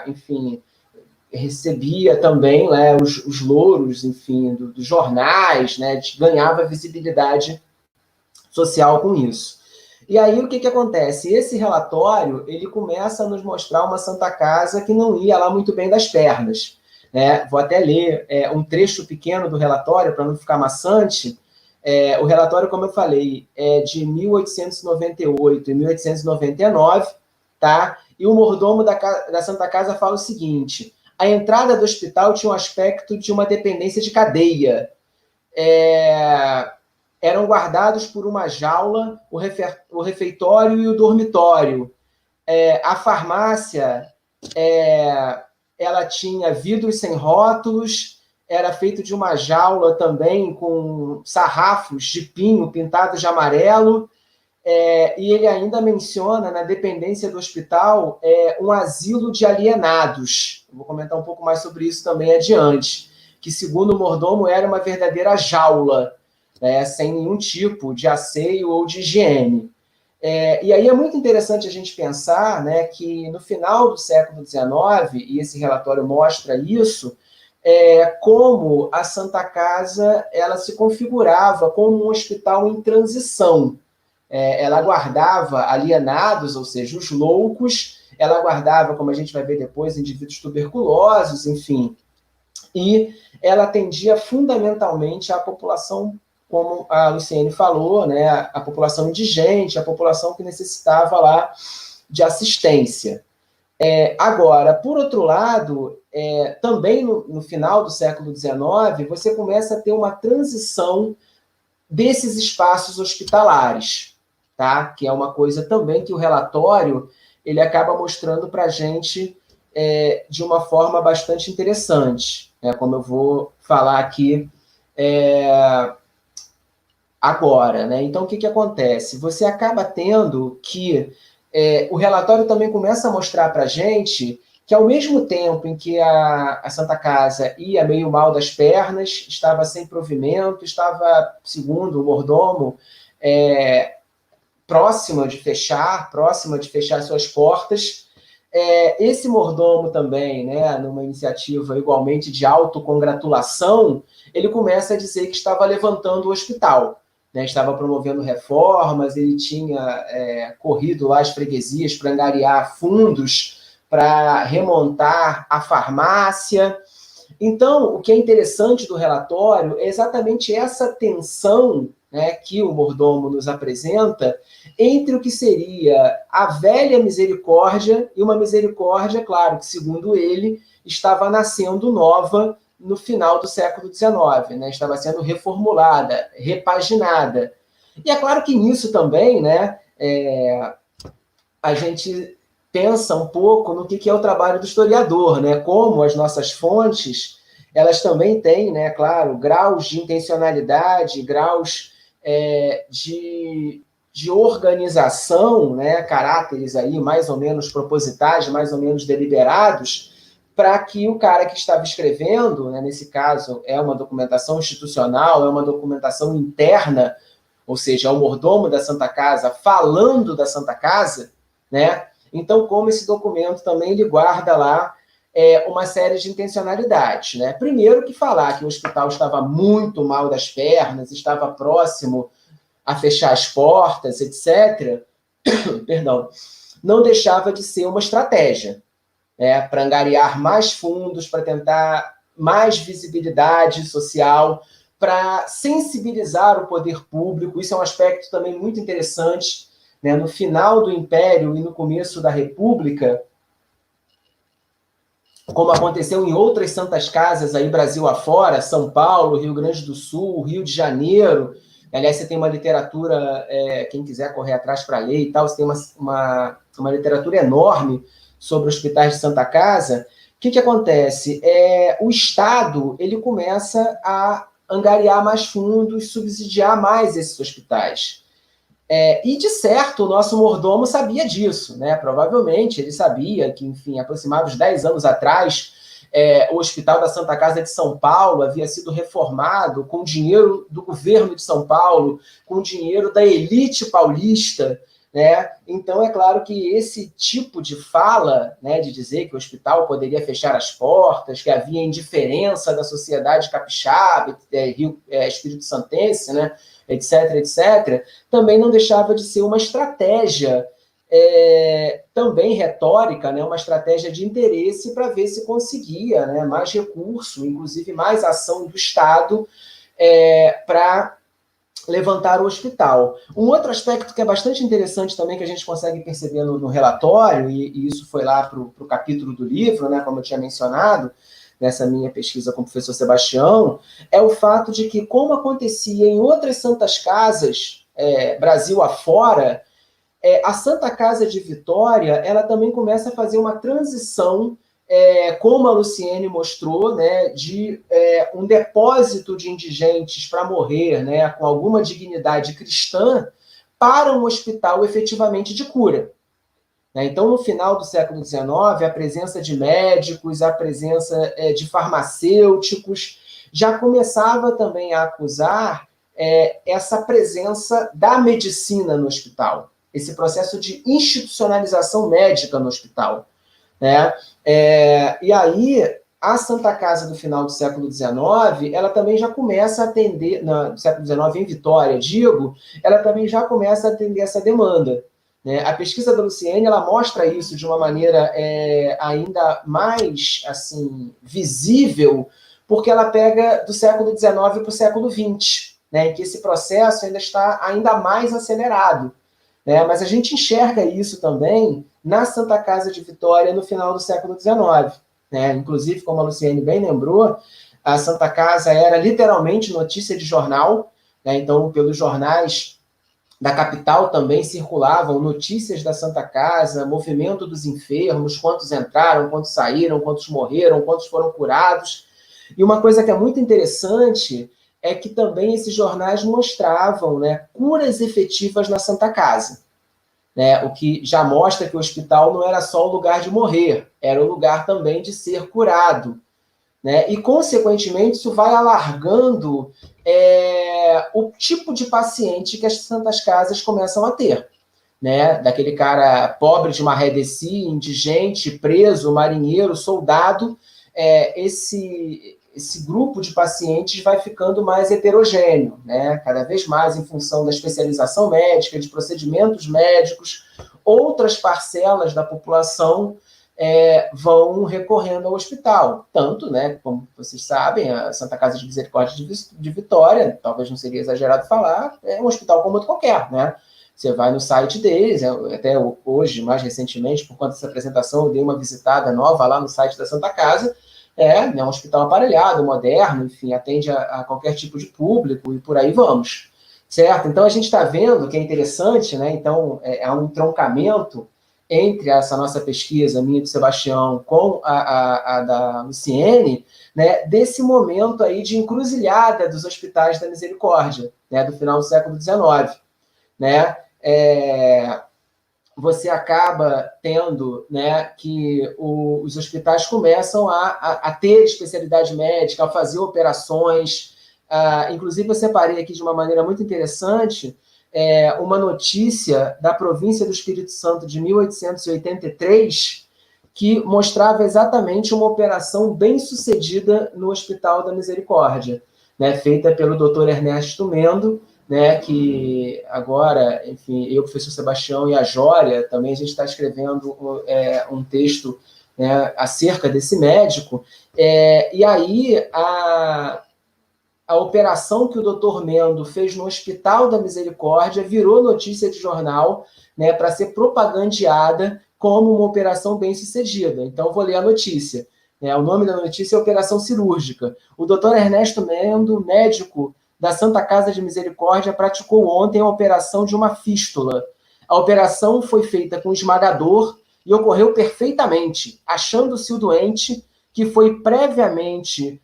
C: enfim, recebia também, né, os louros, enfim, dos jornais, né, ganhava visibilidade social com isso. E aí, o que acontece? Esse relatório, ele começa a nos mostrar uma Santa Casa que não ia lá muito bem das pernas. Né? Vou até ler um trecho pequeno do relatório, para não ficar maçante. O relatório, como eu falei, é de 1898 e 1899, tá? E o mordomo da Santa Casa fala o seguinte: a entrada do hospital tinha um aspecto de uma dependência de cadeia. Eram guardados por uma jaula o refeitório e o dormitório. A farmácia, ela tinha vidros sem rótulos, era feito de uma jaula também com sarrafos de pinho pintados de amarelo, e ele ainda menciona, na dependência do hospital, um asilo de alienados. Vou comentar um pouco mais sobre isso também adiante, que, segundo o mordomo, era uma verdadeira jaula, sem nenhum tipo de asseio ou de higiene. E aí é muito interessante a gente pensar, né, que no final do século XIX, e esse relatório mostra isso, como a Santa Casa ela se configurava como um hospital em transição. Ela guardava alienados, ou seja, os loucos, ela guardava, como a gente vai ver depois, indivíduos tuberculosos, enfim, e ela atendia fundamentalmente à população, como a Luciene falou, né, a população indigente, a população que necessitava lá de assistência. Agora, por outro lado, também no final do século XIX, você começa a ter uma transição desses espaços hospitalares, tá? Que é uma coisa também que o relatório ele acaba mostrando para a gente de uma forma bastante interessante, né? Como eu vou falar aqui agora, né? Então, o que acontece? Você acaba tendo que o relatório também começa a mostrar para a gente que, ao mesmo tempo em que a Santa Casa ia meio mal das pernas, estava sem provimento, estava, segundo o mordomo, próxima de fechar suas portas. Esse mordomo também, né, numa iniciativa igualmente de autocongratulação, ele começa a dizer que estava levantando o hospital, né, estava promovendo reformas, ele tinha corrido lá as freguesias para angariar fundos para remontar a farmácia. Então, o que é interessante do relatório é exatamente essa tensão, né, que o mordomo nos apresenta entre o que seria a velha misericórdia e uma misericórdia, claro, que segundo ele, estava nascendo nova no final do século XIX, né, estava sendo reformulada, repaginada. E é claro que nisso também, né, a gente pensa um pouco no que é o trabalho do historiador, né, como as nossas fontes, elas também têm, né, claro, graus de intencionalidade, graus de organização, né, caráteres aí mais ou menos propositais, mais ou menos deliberados, para que o cara que estava escrevendo, né, nesse caso é uma documentação institucional, é uma documentação interna, ou seja, é o mordomo da Santa Casa falando da Santa Casa, né? Então, como esse documento também ele guarda lá uma série de intencionalidades, né? Primeiro que falar que o hospital estava muito mal das pernas, estava próximo a fechar as portas, etc., perdão, não deixava de ser uma estratégia, né, para angariar mais fundos, para tentar mais visibilidade social, para sensibilizar o poder público. Isso é um aspecto também muito interessante, né? No final do Império e no começo da República, como aconteceu em outras santas casas aí Brasil afora, São Paulo, Rio Grande do Sul, Rio de Janeiro. Aliás, você tem uma literatura, quem quiser correr atrás para ler e tal, você tem uma literatura enorme sobre hospitais de Santa Casa. O que acontece? O Estado ele começa a angariar mais fundos, subsidiar mais esses hospitais. E, de certo, o nosso mordomo sabia disso, né? Provavelmente ele sabia que, enfim, aproximados 10 anos atrás, o Hospital da Santa Casa de São Paulo havia sido reformado com dinheiro do governo de São Paulo, com dinheiro da elite paulista, né? Então, é claro que esse tipo de fala, né, de dizer que o hospital poderia fechar as portas, que havia indiferença da sociedade capixaba, espírito santense, né, etc., etc., também não deixava de ser uma estratégia também retórica, né, uma estratégia de interesse para ver se conseguia, né, mais recurso, inclusive mais ação do Estado para levantar o hospital. Um outro aspecto que é bastante interessante também, que a gente consegue perceber no relatório, e isso foi lá para o capítulo do livro, né, como eu tinha mencionado, nessa minha pesquisa com o professor Sebastião, é o fato de que, como acontecia em outras santas casas, Brasil afora, a Santa Casa de Vitória, ela também começa a fazer uma transição, como a Luciene mostrou, né, de um depósito de indigentes para morrer, né, com alguma dignidade cristã, para um hospital efetivamente de cura. Então, no final do século XIX, a presença de médicos, a presença de farmacêuticos, já começava também a acusar essa presença da medicina no hospital, esse processo de institucionalização médica no hospital, né? E aí, a Santa Casa do final do século XIX, ela também já começa a atender, no século XIX em Vitória, ela também já começa a atender essa demanda. A pesquisa da Luciene, ela mostra isso de uma maneira ainda mais assim, visível, porque ela pega do século XIX para o século XX, né, em que esse processo ainda está ainda mais acelerado. Mas a gente enxerga isso também na Santa Casa de Vitória no final do século XIX. Inclusive, como a Luciene bem lembrou, a Santa Casa era literalmente notícia de jornal, então, pelos jornais da capital também circulavam notícias da Santa Casa, movimento dos enfermos, quantos entraram, quantos saíram, quantos morreram, quantos foram curados. E uma coisa que é muito interessante é que também esses jornais mostravam, né, curas efetivas na Santa Casa, né, o que já mostra que o hospital não era só o lugar de morrer, era o lugar também de ser curado, né, e, consequentemente, isso vai alargando o tipo de paciente que as santas casas começam a ter. né, daquele cara pobre de maré de si, indigente, preso, marinheiro, soldado, esse grupo de pacientes vai ficando mais heterogêneo, né, cada vez mais em função da especialização médica, de procedimentos médicos. Outras parcelas da população vão recorrendo ao hospital. Tanto, né, como vocês sabem, a Santa Casa de Misericórdia de Vitória, talvez não seria exagerado falar, é um hospital como outro qualquer, né? Você vai no site deles, até hoje, mais recentemente, por conta dessa apresentação, eu dei uma visitada nova lá no site da Santa Casa. É um hospital aparelhado, moderno, enfim, atende a qualquer tipo de público e por aí vamos, certo? Então, a gente está vendo que é interessante, né? Então, há um entroncamento entre essa nossa pesquisa, minha e do Sebastião, com a da Luciene, né, desse momento aí de encruzilhada dos hospitais da misericórdia, né, do final do século XIX, né? Você acaba tendo, né, que os hospitais começam a ter especialidade médica, a fazer operações. Inclusive, eu separei aqui de uma maneira muito interessante uma notícia da província do Espírito Santo de 1883, que mostrava exatamente uma operação bem-sucedida no Hospital da Misericórdia, né, feita pelo Dr. Ernesto Mendo, né, que agora, enfim, eu, o professor Sebastião e a Jória, também a gente está escrevendo um texto, né, acerca desse médico, e aí a operação que o doutor Mendo fez no Hospital da Misericórdia virou notícia de jornal, né, para ser propagandeada como uma operação bem-sucedida. Então, vou ler a notícia. O nome da notícia é Operação Cirúrgica. O doutor Ernesto Mendo, médico da Santa Casa de Misericórdia, praticou ontem a operação de uma fístula. A operação foi feita com esmagador e ocorreu perfeitamente, achando-se o doente, que foi previamente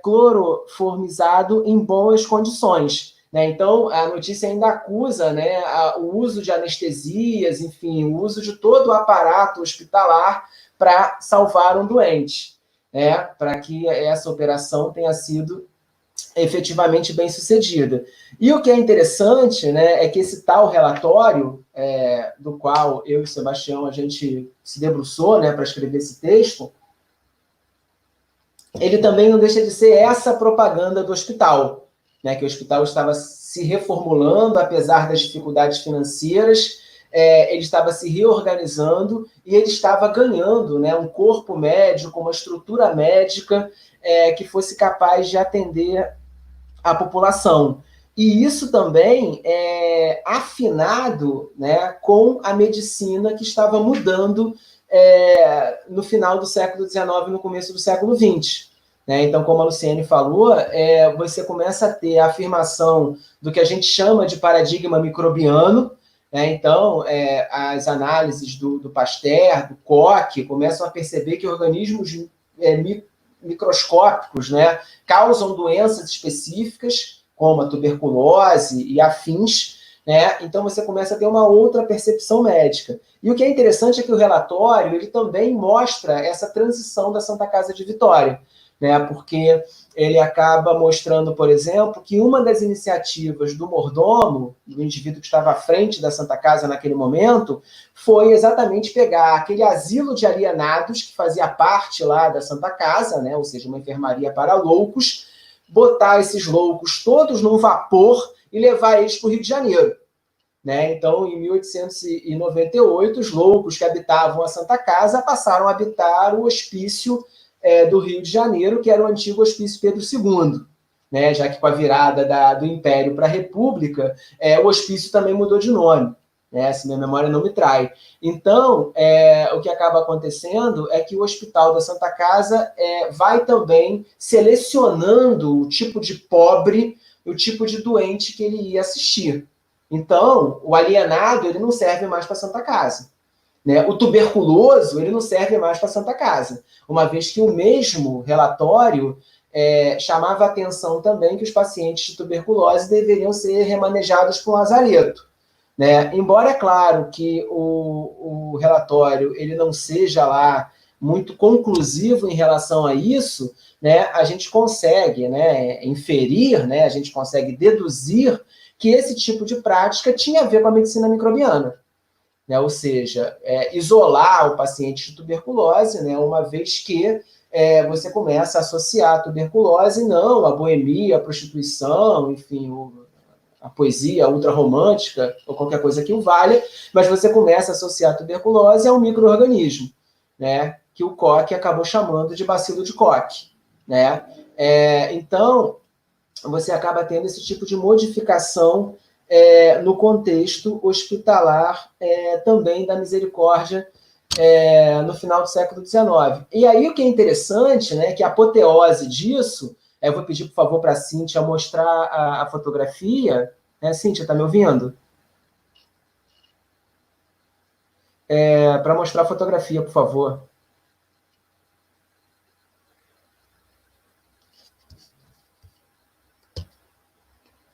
C: cloroformizado em boas condições. Né? Então, a notícia ainda acusa, né, o uso de anestesias, enfim, o uso de todo o aparato hospitalar para salvar um doente, né? Para que essa operação tenha sido efetivamente bem sucedida. E o que é interessante, né, é que esse tal relatório, do qual eu e o Sebastião a gente se debruçou, né, para escrever esse texto, ele também não deixa de ser essa propaganda do hospital, né, que o hospital estava se reformulando, apesar das dificuldades financeiras, ele estava se reorganizando e ele estava ganhando, né, um corpo médico, uma estrutura médica que fosse capaz de atender a população. E isso também é afinado, né, com a medicina que estava mudando no final do século XIX e no começo do século XX. Né? Então, como a Luciene falou, você começa a ter a afirmação do que a gente chama de paradigma microbiano. Então, as análises do Pasteur, do Koch, começam a perceber que organismos microscópicos, né, causam doenças específicas, como a tuberculose e afins, né? Então você começa a ter uma outra percepção médica. E o que é interessante é que o relatório ele também mostra essa transição da Santa Casa de Vitória, né? Porque ele acaba mostrando, por exemplo, que uma das iniciativas do mordomo, do indivíduo que estava à frente da Santa Casa naquele momento, foi exatamente pegar aquele asilo de alienados que fazia parte lá da Santa Casa, né, ou seja, uma enfermaria para loucos, botar esses loucos todos num vapor e levar eles para o Rio de Janeiro. Né? Então, em 1898, os loucos que habitavam a Santa Casa passaram a habitar o hospício do Rio de Janeiro, que era o antigo Hospício Pedro II, né? Já que com a virada do Império para a República, o hospício também mudou de nome, né? Se minha memória não me trai. Então, o que acaba acontecendo é que o Hospital da Santa Casa vai também selecionando o tipo de pobre, o tipo de doente que ele ia assistir. Então, o alienado ele não serve mais para a Santa Casa. Né? O tuberculoso ele não serve mais para a Santa Casa, uma vez que o mesmo relatório chamava a atenção também que os pacientes de tuberculose deveriam ser remanejados para um lazareto. Né? Embora, é claro, que o relatório ele não seja lá muito conclusivo em relação a isso, né, a gente consegue, né, inferir, né, a gente consegue deduzir que esse tipo de prática tinha a ver com a medicina microbiana. né? Ou seja, isolar o paciente de tuberculose, né? Uma vez que você começa a associar a tuberculose, não a boemia, a prostituição, enfim, a poesia ultrarromântica, ou qualquer coisa que o valha, mas você começa a associar a tuberculose a um micro-organismo, né? Que o Koch acabou chamando de bacilo de Koch, né? Então, você acaba tendo esse tipo de modificação no contexto hospitalar também da misericórdia no final do século XIX. E aí o que é interessante, né, que a apoteose disso, eu vou pedir, por favor, para a Cíntia mostrar a fotografia. Cíntia, está me ouvindo? Para mostrar a fotografia, por favor.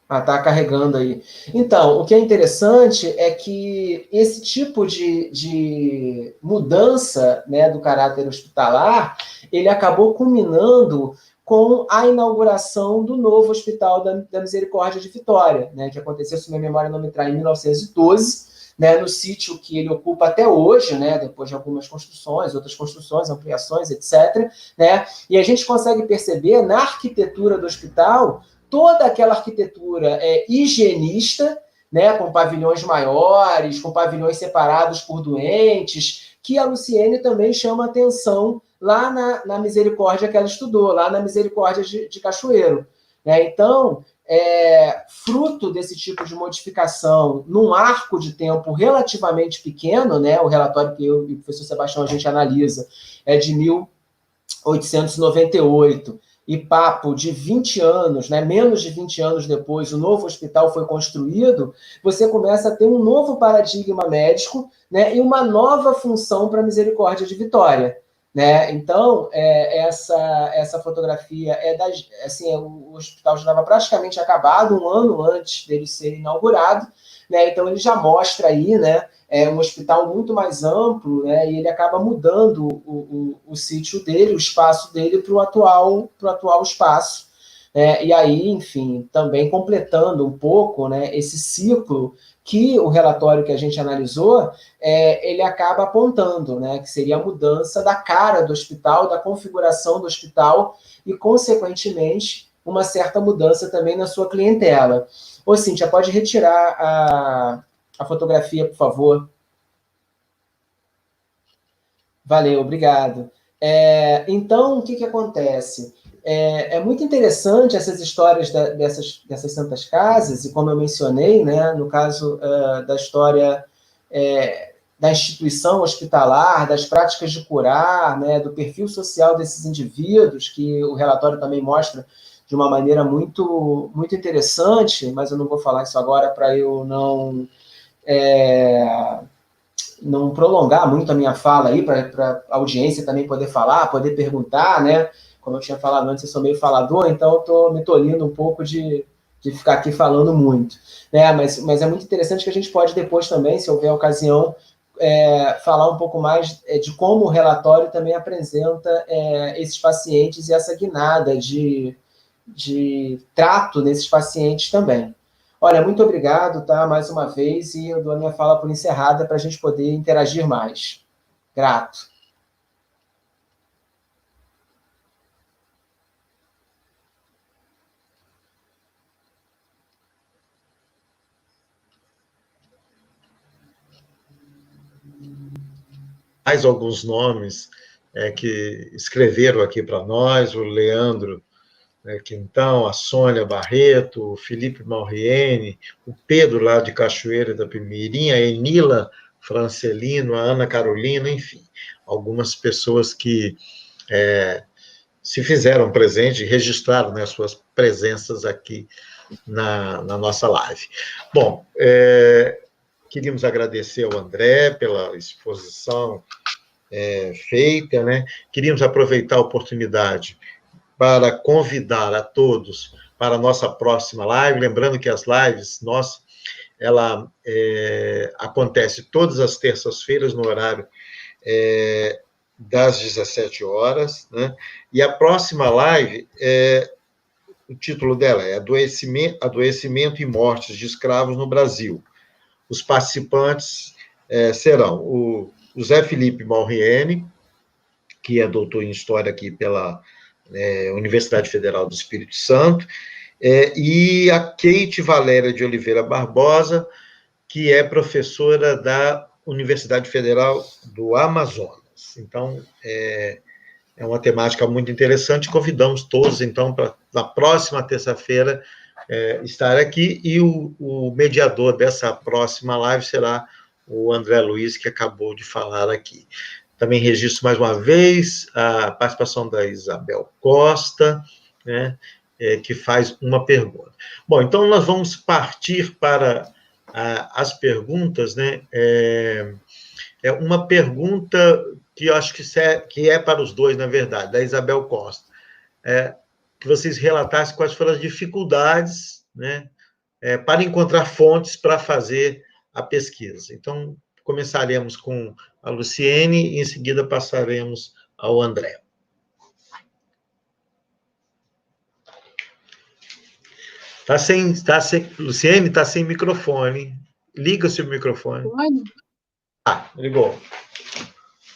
C: Tá carregando aí. Então, o que é interessante é que esse tipo de mudança, né, do caráter hospitalar, ele acabou culminando com a inauguração do novo Hospital da Misericórdia de Vitória, né, que aconteceu, se minha memória não me trai, em 1912, né, no sítio que ele ocupa até hoje, né, depois de algumas construções, outras construções, ampliações, etc., né, e a gente consegue perceber na arquitetura do hospital toda aquela arquitetura higienista, né, com pavilhões maiores, com pavilhões separados por doentes, que a Luciene também chama atenção lá na Misericórdia que ela estudou, lá na Misericórdia de Cachoeiro. Né? Então, fruto desse tipo de modificação, num arco de tempo relativamente pequeno, né, o relatório que eu e o professor Sebastião a gente analisa é de 1898, e papo de 20 anos, né, menos de 20 anos depois, o novo hospital foi construído, você começa a ter um novo paradigma médico, né, e uma nova função para a Misericórdia de Vitória. Né? Então, essa fotografia assim, o hospital já estava praticamente acabado, um ano antes dele ser inaugurado, né? Então ele já mostra aí, né, um hospital muito mais amplo, né, e ele acaba mudando o sítio dele, o espaço dele para o atual espaço. E aí, enfim, também completando um pouco, né, esse ciclo que o relatório que a gente analisou, ele acaba apontando, né, que seria a mudança da cara do hospital, da configuração do hospital e, consequentemente, uma certa mudança também na sua clientela. Ô, Cíntia, pode retirar a fotografia, por favor? Valeu, obrigado. Então, o que acontece? É muito interessante essas histórias dessas santas casas, e como eu mencionei, né, no caso da história da instituição hospitalar, das práticas de curar, né, do perfil social desses indivíduos, que o relatório também mostra de uma maneira muito, muito interessante, mas eu não vou falar isso agora para eu não prolongar muito a minha fala aí, para a audiência também poder falar, poder perguntar, né? Como eu tinha falado antes, eu sou meio falador, então eu estou me tolhindo um pouco de ficar aqui falando muito. Né? Mas é muito interessante que a gente pode depois também, se houver ocasião, falar um pouco mais de como o relatório também apresenta esses pacientes e essa guinada de trato nesses pacientes também. Olha, muito obrigado, tá? Mais uma vez, e eu dou a minha fala por encerrada para a gente poder interagir mais. Grato.
A: Mais alguns nomes que escreveram aqui para nós, o Leandro Quintão, a Sônia Barreto, o Felipe Malriene, o Pedro lá de Cachoeira da Pimirim, a Enila Francelino, a Ana Carolina, enfim, algumas pessoas que se fizeram presente e registraram, né, suas presenças aqui na nossa live. Bom, queríamos agradecer ao André pela exposição feita, né? Queríamos aproveitar a oportunidade para convidar a todos para a nossa próxima live, lembrando que as lives, ela acontece todas as terças-feiras no horário das 17 horas, né? E a próxima live, o título dela é Adoecimento e Mortes de Escravos no Brasil. Os participantes serão o Zé Felipe Maurienne, que é doutor em História aqui pela Universidade Federal do Espírito Santo, e a Kate Valéria de Oliveira Barbosa, que é professora da Universidade Federal do Amazonas. Então, é uma temática muito interessante. Convidamos todos, então, para na próxima terça-feira estar aqui, e o mediador dessa próxima live será o André Luiz, que acabou de falar aqui. Também registro mais uma vez a participação da Isabel Costa, né, que faz uma pergunta. Bom, então nós vamos partir para as perguntas, né? Uma pergunta que eu acho que é para os dois, na verdade, da Isabel Costa. Que vocês relatassem quais foram as dificuldades, né, para encontrar fontes para fazer a pesquisa. Então, começaremos com a Luciene e, em seguida, passaremos ao André. Luciene, está sem microfone. Liga o seu microfone.
B: Oi.
A: Ligou.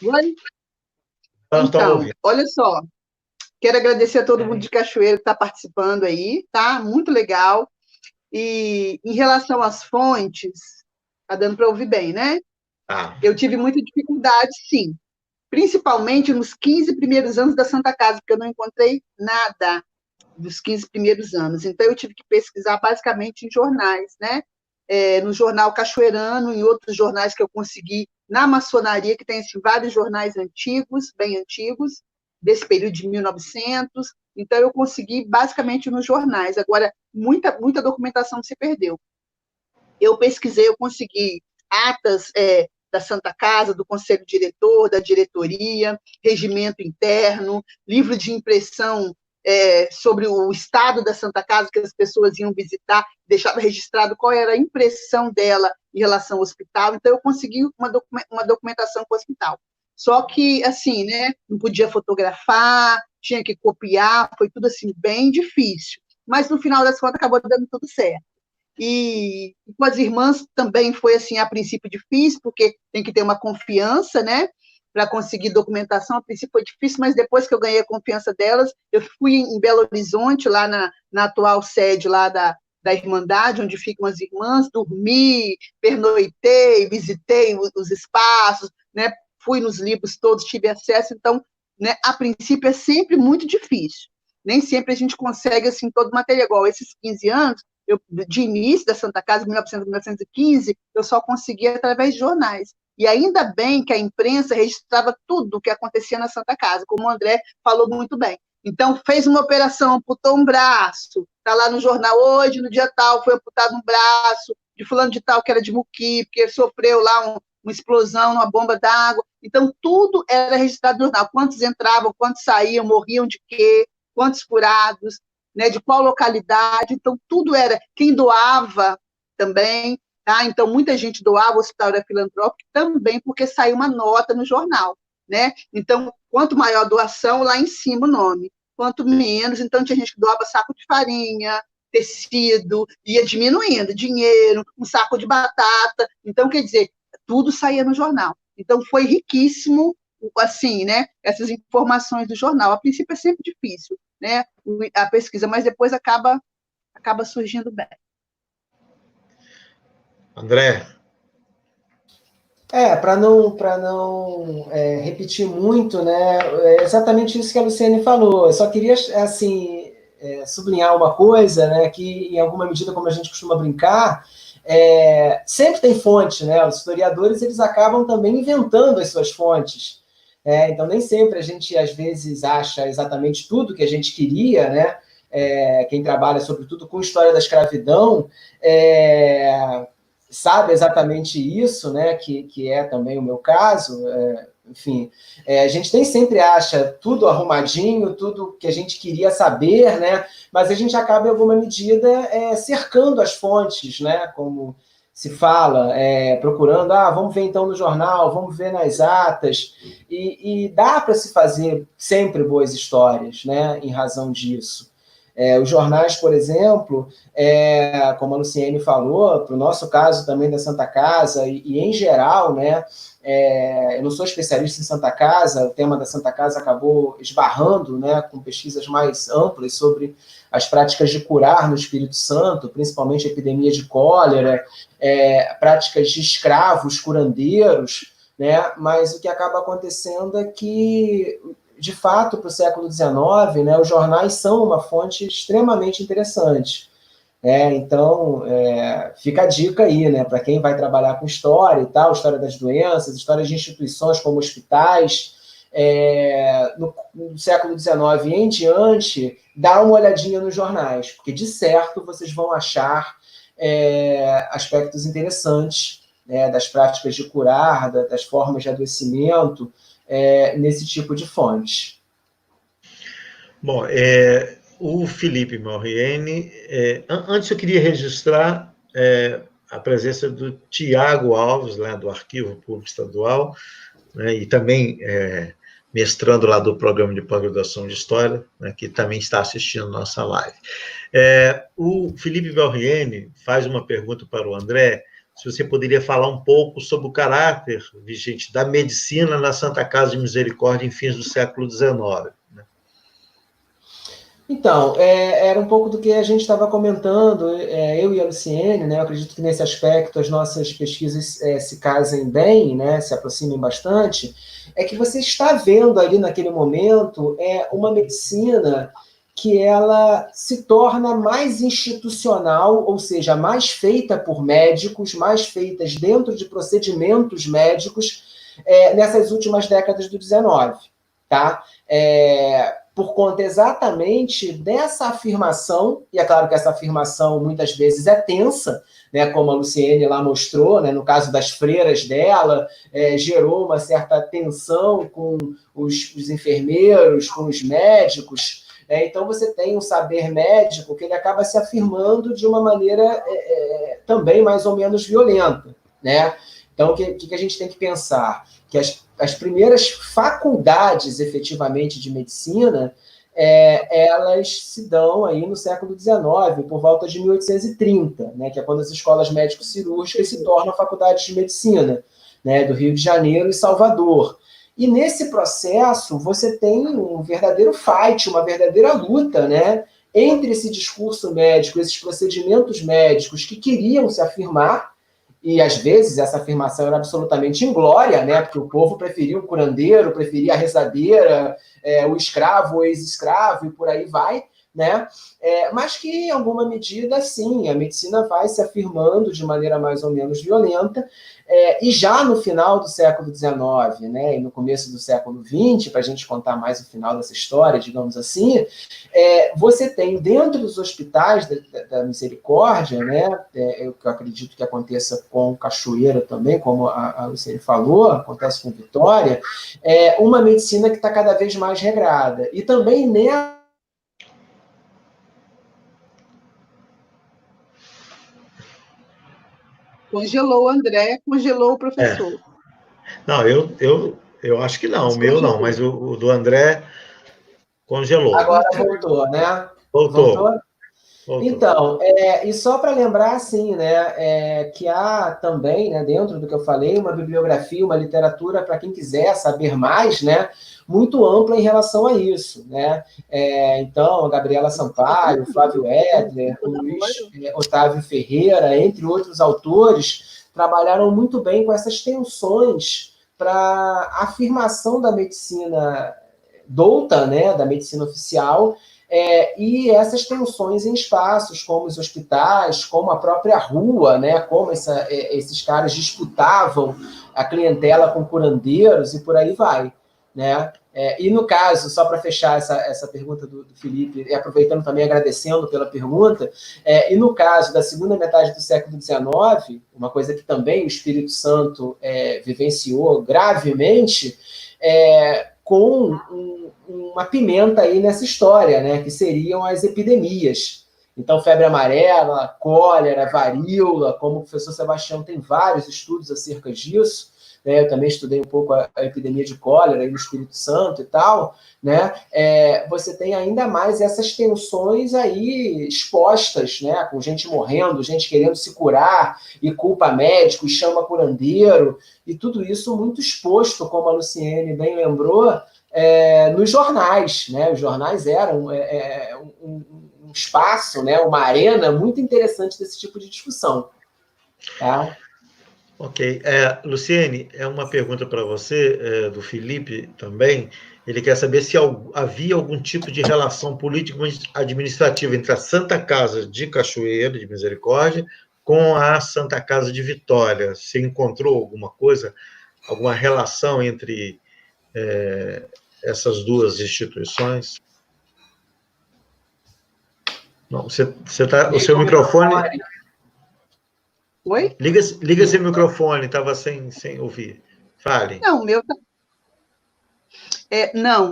B: Oi. Então, olha só. Quero agradecer a todo mundo de Cachoeiro que está participando aí, tá? Muito legal. E em relação às fontes, tá dando para ouvir bem, né? Eu tive muita dificuldade, sim. Principalmente nos 15 primeiros anos da Santa Casa, porque eu não encontrei nada dos 15 primeiros anos. Então, eu tive que pesquisar basicamente em jornais, né? No jornal Cachoeirano, em outros jornais que eu consegui na maçonaria, que tem assim, vários jornais antigos, bem antigos, desse período de 1900. Então, eu consegui basicamente nos jornais. Agora, muita documentação se perdeu. Eu pesquisei, eu consegui atas da Santa Casa, do Conselho Diretor, da diretoria, regimento interno, livro de impressão sobre o estado da Santa Casa, que as pessoas iam visitar, deixava registrado qual era a impressão dela em relação ao hospital. Então, eu consegui uma documentação com o hospital. Só que, assim, né, não podia fotografar, tinha que copiar, foi tudo, assim, bem difícil. Mas, no final das contas, acabou dando tudo certo. E com as irmãs também foi, assim, a princípio difícil, porque tem que ter uma confiança, né, para conseguir documentação. A princípio foi difícil, mas depois que eu ganhei a confiança delas, eu fui em Belo Horizonte, lá na atual sede lá da Irmandade, onde ficam as irmãs, dormi, pernoitei, visitei os espaços, né, fui nos livros todos, tive acesso. Então, né, a princípio é sempre muito difícil. Nem sempre a gente consegue, assim, todo o material. Igual esses 15 anos, de início da Santa Casa, 1900, 1915, eu só conseguia através de jornais. E ainda bem que a imprensa registrava tudo o que acontecia na Santa Casa, como o André falou muito bem. Então, fez uma operação, amputou um braço, está lá no jornal, hoje, no dia tal, foi amputado um braço de fulano de tal, que era de Muqui, porque sofreu lá uma explosão, uma bomba d'água. Então, tudo era registrado no jornal. Quantos entravam, quantos saíam, morriam de quê, quantos curados, né, de qual localidade. Então, tudo era quem doava também. Tá? Então, muita gente doava, o hospital era filantrópico também, porque saiu uma nota no jornal. Né? Então, quanto maior a doação, lá em cima o nome. Quanto menos, então tinha gente que doava saco de farinha, tecido, ia diminuindo, dinheiro, um saco de batata. Então, quer dizer, tudo saía no jornal. Então, foi riquíssimo, assim, né, essas informações do jornal. A princípio é sempre difícil, né, a pesquisa, mas depois acaba surgindo bem.
A: André?
C: Para não repetir muito, né, é exatamente isso que a Luciene falou. Eu só queria, assim, sublinhar uma coisa, né, que, em alguma medida, como a gente costuma brincar, sempre tem fonte, né? Os historiadores, eles acabam também inventando as suas fontes. Então, nem sempre a gente, às vezes, acha exatamente tudo que a gente queria, né? Quem trabalha, sobretudo, com história da escravidão, sabe exatamente isso, né? Que é também o meu caso. Enfim, a gente nem sempre acha tudo arrumadinho, tudo que a gente queria saber, né? Mas a gente acaba, em alguma medida, cercando as fontes, né? Como se fala, procurando, vamos ver então no jornal, vamos ver nas atas, e dá para se fazer sempre boas histórias, né? Em razão disso. Os jornais, por exemplo, como a Luciene falou, para o nosso caso também da Santa Casa, e em geral, né, eu não sou especialista em Santa Casa, o tema da Santa Casa acabou esbarrando, né, com pesquisas mais amplas sobre as práticas de curar no Espírito Santo, principalmente a epidemia de cólera, práticas de escravos curandeiros, né, mas o que acaba acontecendo é que, de fato, para o século XIX, né, os jornais são uma fonte extremamente interessante. Então, fica a dica aí, né, para quem vai trabalhar com história e tal, história das doenças, história de instituições como hospitais, no século XIX em diante, dá uma olhadinha nos jornais, porque, de certo, vocês vão achar aspectos interessantes, né, das práticas de curar, das formas de adoecimento, nesse tipo de fonte.
A: Bom, o Felipe Morriene, antes eu queria registrar a presença do Tiago Alves, lá do Arquivo Público Estadual, né, e também mestrando lá do Programa de Pós-Graduação de História, né, que também está assistindo nossa live. O Felipe Morriene faz uma pergunta para o André, se você poderia falar um pouco sobre o caráter vigente da medicina na Santa Casa de Misericórdia em fins do século XIX.
C: Então, era um pouco do que a gente estava comentando, eu e a Luciene, né? Eu acredito que nesse aspecto as nossas pesquisas se casem bem, né? Se aproximem bastante, é que você está vendo ali naquele momento uma medicina que ela se torna mais institucional, ou seja, mais feita por médicos, mais feitas dentro de procedimentos médicos nessas últimas décadas do XIX, tá? Por conta exatamente dessa afirmação, e é claro que essa afirmação muitas vezes é tensa, né, como a Luciene lá mostrou, né, no caso das freiras dela, gerou uma certa tensão com os enfermeiros, com os médicos. Então você tem um saber médico que ele acaba se afirmando de uma maneira também mais ou menos violenta, né? Então, o que a gente tem que pensar? Que as primeiras faculdades, efetivamente, de medicina, elas se dão aí no século XIX, por volta de 1830, né, que é quando as escolas médico-cirúrgicas se tornam faculdades de medicina, né, do Rio de Janeiro e Salvador. E nesse processo, você tem um verdadeiro fight, uma verdadeira luta, né, entre esse discurso médico, esses procedimentos médicos que queriam se afirmar, e às vezes essa afirmação era absolutamente inglória, né? Porque o povo preferia o curandeiro, preferia a rezadeira, o escravo, o ex-escravo, e por aí vai, né? Mas que, em alguma medida, sim, a medicina vai se afirmando de maneira mais ou menos violenta, e já no final do século XIX, né, e no começo do século XX, para a gente contar mais o final dessa história, digamos assim, você tem dentro dos hospitais da Misericórdia, né, eu acredito que aconteça com Cachoeira também, como a Luciene falou, acontece com Vitória, uma medicina que está cada vez mais regrada. E também
B: Congelou o André, congelou o professor.
A: Não, eu acho que não, o meu não, mas o do André congelou.
C: Agora voltou, né?
A: Voltou?
C: Então, e só para lembrar, assim, né, que há também, né, dentro do que eu falei, uma bibliografia, uma literatura, para quem quiser saber mais, né, muito ampla em relação a isso, né? Então, a Gabriela Sampaio, Flávio Edler, o Luiz Otávio Ferreira, entre outros autores, trabalharam muito bem com essas tensões para a afirmação da medicina douta, né, da medicina oficial, e essas tensões em espaços como os hospitais, como a própria rua, né, como esses caras disputavam a clientela com curandeiros e por aí vai, né? E no caso, só para fechar essa pergunta do Felipe, e aproveitando também, agradecendo pela pergunta, e no caso da segunda metade do século XIX, uma coisa que também o Espírito Santo vivenciou gravemente, com uma pimenta aí nessa história, né, que seriam as epidemias. Então, febre amarela, cólera, varíola, como o professor Sebastião tem vários estudos acerca disso, né? Eu também estudei um pouco a epidemia de cólera aí no Espírito Santo e tal, né? Você tem ainda mais essas tensões aí expostas, né? Com gente morrendo, gente querendo se curar, e culpa médico, e chama curandeiro, e tudo isso muito exposto, como a Luciene bem lembrou, nos jornais, né? Os jornais eram um espaço, né? Uma arena muito interessante desse tipo de discussão. Tá?
A: Ok. Luciene, uma pergunta para você, do Felipe também. Ele quer saber se havia algum tipo de relação político-administrativa entre a Santa Casa de Cachoeiro, de Misericórdia, com a Santa Casa de Vitória. Você encontrou alguma coisa, alguma relação entre essas duas instituições? Não, o seu microfone...
B: Oi?
A: Liga seu microfone, estava sem ouvir. Fale.
B: Não, o meu tá...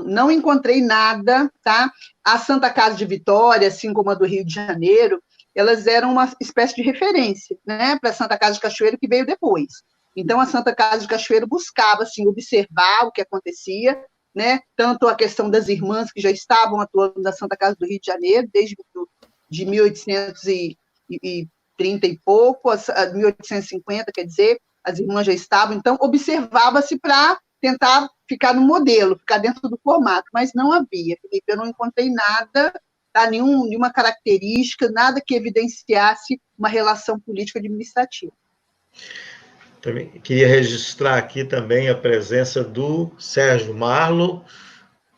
B: não encontrei nada, tá? A Santa Casa de Vitória, assim como a do Rio de Janeiro, elas eram uma espécie de referência, né, para a Santa Casa de Cachoeiro, que veio depois. Então, a Santa Casa de Cachoeiro buscava, assim, observar o que acontecia, né, tanto a questão das irmãs que já estavam atuando na Santa Casa do Rio de Janeiro, desde de 1830 e pouco, 1850, quer dizer, as irmãs já estavam, então, observava-se para tentar ficar no modelo, ficar dentro do formato, mas não havia, Felipe, eu não encontrei nada, tá, nenhuma característica, nada que evidenciasse uma relação político-administrativa.
A: Também queria registrar aqui também a presença do Sérgio Marlo,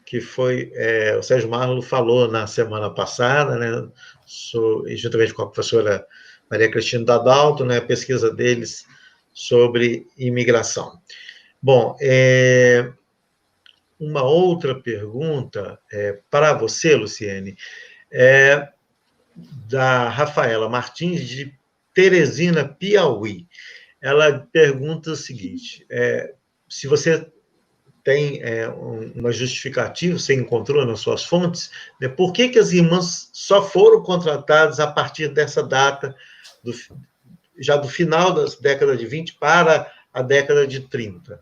A: que foi... o Sérgio Marlo falou na semana passada, né, juntamente com a professora Maria Cristina Dadalto, né, a pesquisa deles sobre imigração. Bom, uma outra pergunta para você, Luciene, da Rafaela Martins, de Teresina, Piauí. Ela pergunta o seguinte: se você tem uma justificativa, você encontrou nas suas fontes, né, por que as irmãs só foram contratadas a partir dessa data, já do final da década de 20 para a década de 30,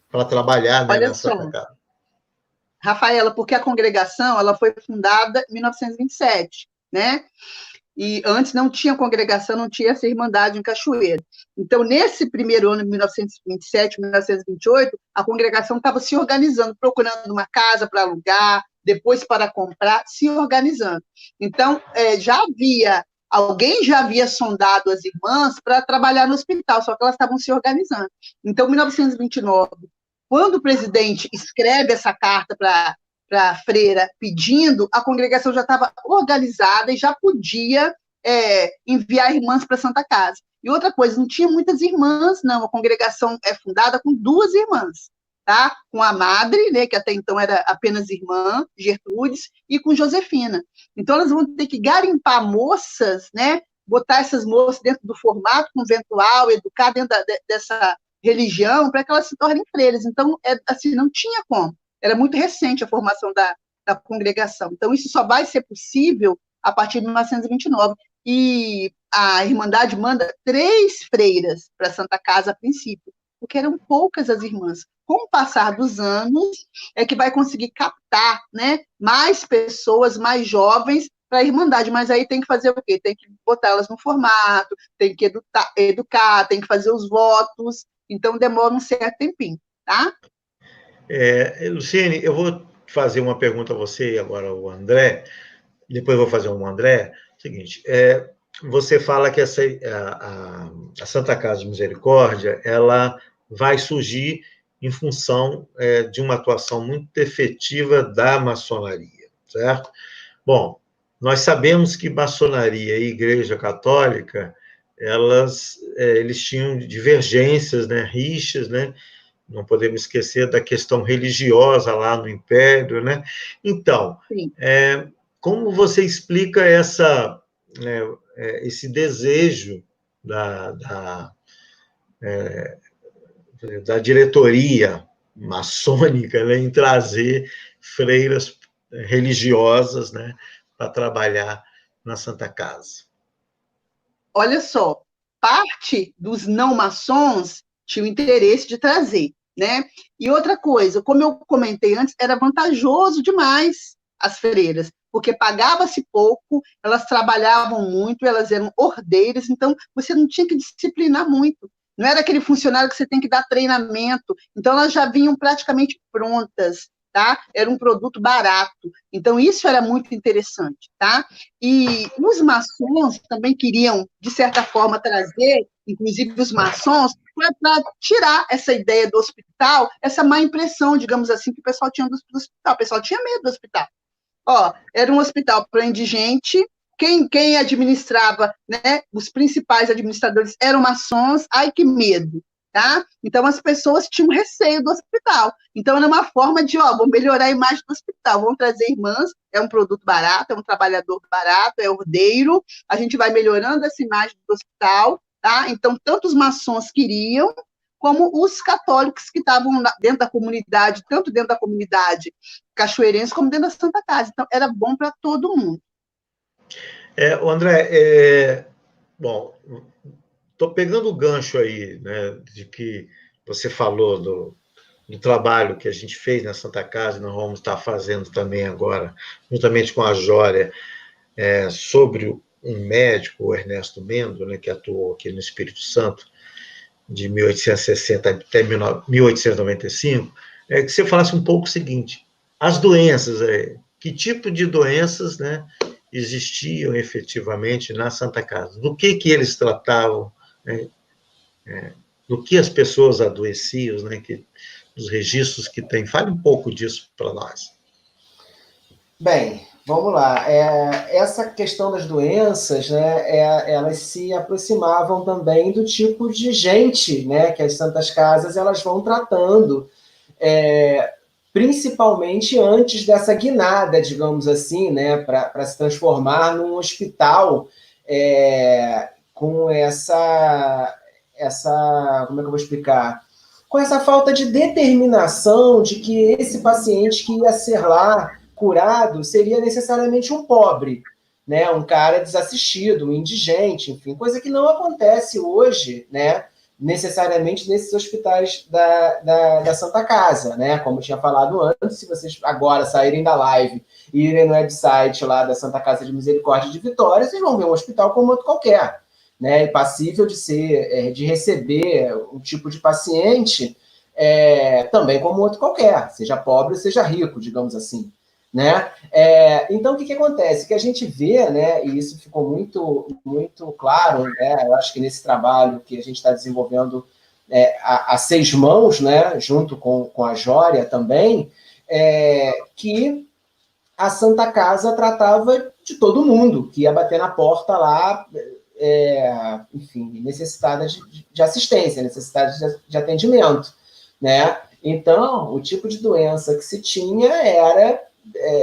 A: para trabalhar, né,
B: Olha
A: na
B: só,
A: Santa Casa?
B: Rafaela, porque a congregação ela foi fundada em 1927, né? E antes não tinha congregação, não tinha essa irmandade em Cachoeiro. Então, nesse primeiro ano, 1927, 1928, a congregação estava se organizando, procurando uma casa para alugar, depois para comprar, se organizando. Então, alguém já havia sondado as irmãs para trabalhar no hospital, só que elas estavam se organizando. Então, em 1929, quando o presidente escreve essa carta para a freira pedindo, a congregação já estava organizada e já podia enviar irmãs para Santa Casa. E outra coisa, não tinha muitas irmãs, não. A congregação é fundada com 2 irmãs, tá? Com a Madre, né, que até então era apenas irmã, Gertrudes, e com Josefina. Então, elas vão ter que garimpar moças, né? Botar essas moças dentro do formato conventual, educar dentro dessa religião, para que elas se tornem freiras. Então, assim, não tinha como. Era muito recente a formação da congregação. Então, isso só vai ser possível a partir de 1929. E a Irmandade manda 3 freiras para a Santa Casa a princípio, porque eram poucas as irmãs. Com o passar dos anos, é que vai conseguir captar, né, mais pessoas, mais jovens para a Irmandade, mas aí tem que fazer o quê? Tem que botar elas no formato, tem que educar, tem que fazer os votos, então demora um certo tempinho, tá?
A: Luciene, eu vou fazer uma pergunta a você e agora o André, depois vou fazer uma ao André. Seguinte, você fala que a Santa Casa de Misericórdia ela vai surgir em função de uma atuação muito efetiva da maçonaria, certo? Bom, nós sabemos que maçonaria e Igreja Católica, eles tinham divergências, né, rixas, né? Não podemos esquecer da questão religiosa lá no Império, né? Então, como você explica esse desejo da diretoria maçônica, né, em trazer freiras religiosas, né, para trabalhar na Santa Casa?
B: Olha só, parte dos não maçons tinham interesse de trazer, né? E outra coisa, como eu comentei antes, era vantajoso demais as freiras, porque pagava-se pouco, elas trabalhavam muito, elas eram ordeiras, então você não tinha que disciplinar muito. Não era aquele funcionário que você tem que dar treinamento. Então, elas já vinham praticamente prontas, tá? Era um produto barato. Então, isso era muito interessante, tá? E os maçons também queriam, de certa forma, trazer, inclusive os maçons, para tirar essa ideia do hospital, essa má impressão, digamos assim, que o pessoal tinha do hospital. O pessoal tinha medo do hospital. Ó, era um hospital para indigente, quem administrava, né, os principais administradores eram maçons, ai que medo, tá? Então as pessoas tinham receio do hospital. Então era uma forma de, ó, vamos melhorar a imagem do hospital, vamos trazer irmãs, é um produto barato, é um trabalhador barato, é ordeiro, a gente vai melhorando essa imagem do hospital, tá? Então tanto os maçons queriam, como os católicos que estavam dentro da comunidade, tanto dentro da comunidade cachoeirense como dentro da Santa Casa. Então, era bom para todo mundo.
A: O André, bom, estou pegando o gancho aí, né, de que você falou do trabalho que a gente fez na Santa Casa, e nós vamos estar fazendo também agora, juntamente com a Jória, sobre um médico, o Ernesto Mendo, né, que atuou aqui no Espírito Santo, de 1860 até 1895, que você falasse um pouco o seguinte: as doenças, que tipo de doenças, né, existiam efetivamente na Santa Casa? Do que eles tratavam, né, do que as pessoas adoeciam, né, dos registros que tem. Fale um pouco disso para nós.
C: Bem, vamos lá. Essa questão das doenças, né, elas se aproximavam também do tipo de gente, né, que as Santas Casas elas vão tratando, principalmente antes dessa guinada, digamos assim, né, para se transformar num hospital com essa, como é que eu vou explicar? Com essa falta de determinação de que esse paciente que ia ser lá curado seria necessariamente um pobre, né, um cara desassistido, um indigente, enfim, coisa que não acontece hoje, né, necessariamente nesses hospitais da Santa Casa, né? Como eu tinha falado antes, se vocês agora saírem da live e irem no website lá da Santa Casa de Misericórdia de Vitória, vocês vão ver um hospital como outro qualquer, né? E passível de receber um tipo de paciente também como outro qualquer, seja pobre ou seja rico, digamos assim, né? Então, o que acontece? Que a gente vê, né, e isso ficou muito, muito claro, né, eu acho que nesse trabalho que a gente está desenvolvendo a seis mãos, né, junto com a Jória também, que a Santa Casa tratava de todo mundo que ia bater na porta lá, enfim, necessitada de assistência, necessitada de atendimento, né? Então, o tipo de doença que se tinha era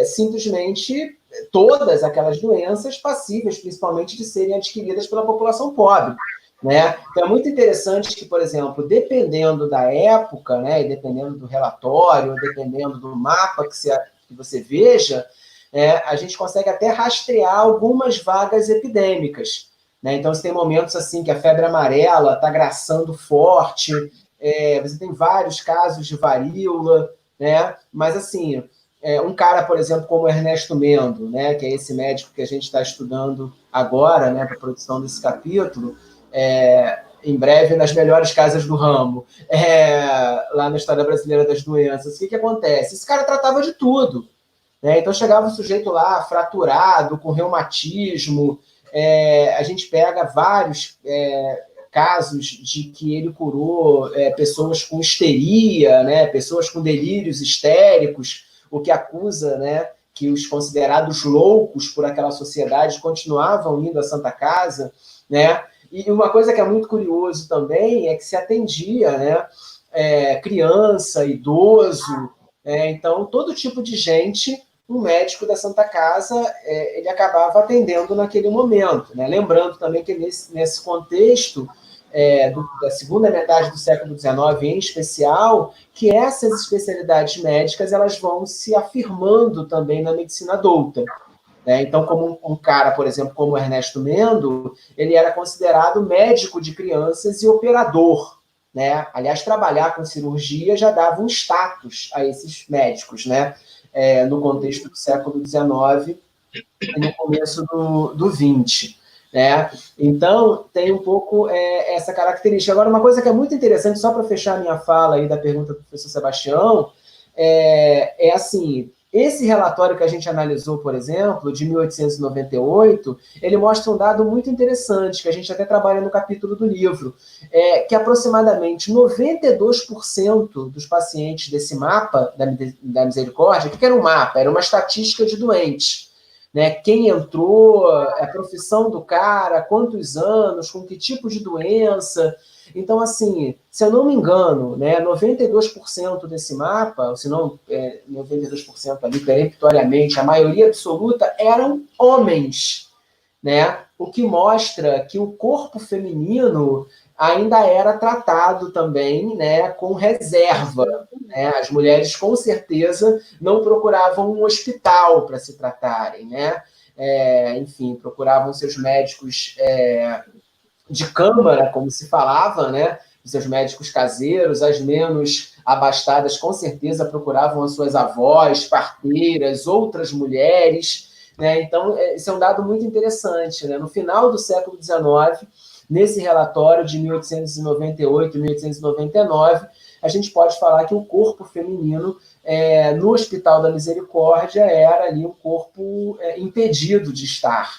C: simplesmente todas aquelas doenças passíveis, principalmente, de serem adquiridas pela população pobre, né? Então, é muito interessante que, por exemplo, dependendo da época, né, e dependendo do relatório, dependendo do mapa que você veja, a gente consegue até rastrear algumas vagas epidêmicas, né? Então, você tem momentos assim que a febre amarela está graçando forte, você tem vários casos de varíola, né? Mas, assim, um cara, por exemplo, como Ernesto Mendo, né, que é esse médico que a gente está estudando agora, né, para a produção desse capítulo, em breve nas melhores casas do ramo, lá na História Brasileira das Doenças. O que acontece? Esse cara tratava de tudo, né? Então chegava o sujeito lá fraturado, com reumatismo, a gente pega vários casos de que ele curou pessoas com histeria, né, pessoas com delírios histéricos, o que acusa, né, que os considerados loucos por aquela sociedade continuavam indo à Santa Casa, né? E uma coisa que é muito curioso também é que se atendia, né, criança, idoso, então todo tipo de gente, um médico da Santa Casa ele acabava atendendo naquele momento, né? Lembrando também que nesse contexto da segunda metade do século XIX, em especial, que essas especialidades médicas elas vão se afirmando também na medicina adulta, né? Então, como um cara, por exemplo, como Ernesto Mendo, ele era considerado médico de crianças e operador, né? Aliás, trabalhar com cirurgia já dava um status a esses médicos, né? No contexto do século XIX e no começo do XX, né? Então, tem um pouco essa característica. Agora, uma coisa que é muito interessante, só para fechar a minha fala aí da pergunta do professor Sebastião, assim, esse relatório que a gente analisou, por exemplo, de 1898, ele mostra um dado muito interessante, que a gente até trabalha no capítulo do livro, que aproximadamente 92% dos pacientes desse mapa da misericórdia, o que era um mapa? Era uma estatística de doentes, né? Quem entrou, a profissão do cara, quantos anos, com que tipo de doença. Então, assim, se eu não me engano, né, 92% desse mapa, ou se não 92% ali, peremptoriamente, a maioria absoluta eram homens, né? O que mostra que o corpo feminino ainda era tratado também, né, com reserva, né? As mulheres, com certeza, não procuravam um hospital para se tratarem, né? Enfim, procuravam seus médicos de câmara, como se falava, né? Os seus médicos caseiros, as menos abastadas, com certeza, procuravam as suas avós, parteiras, outras mulheres, né? Então, esse é um dado muito interessante, né? No final do século XIX, nesse relatório de 1898 e 1899, a gente pode falar que o corpo feminino no Hospital da Misericórdia era ali um corpo impedido de estar,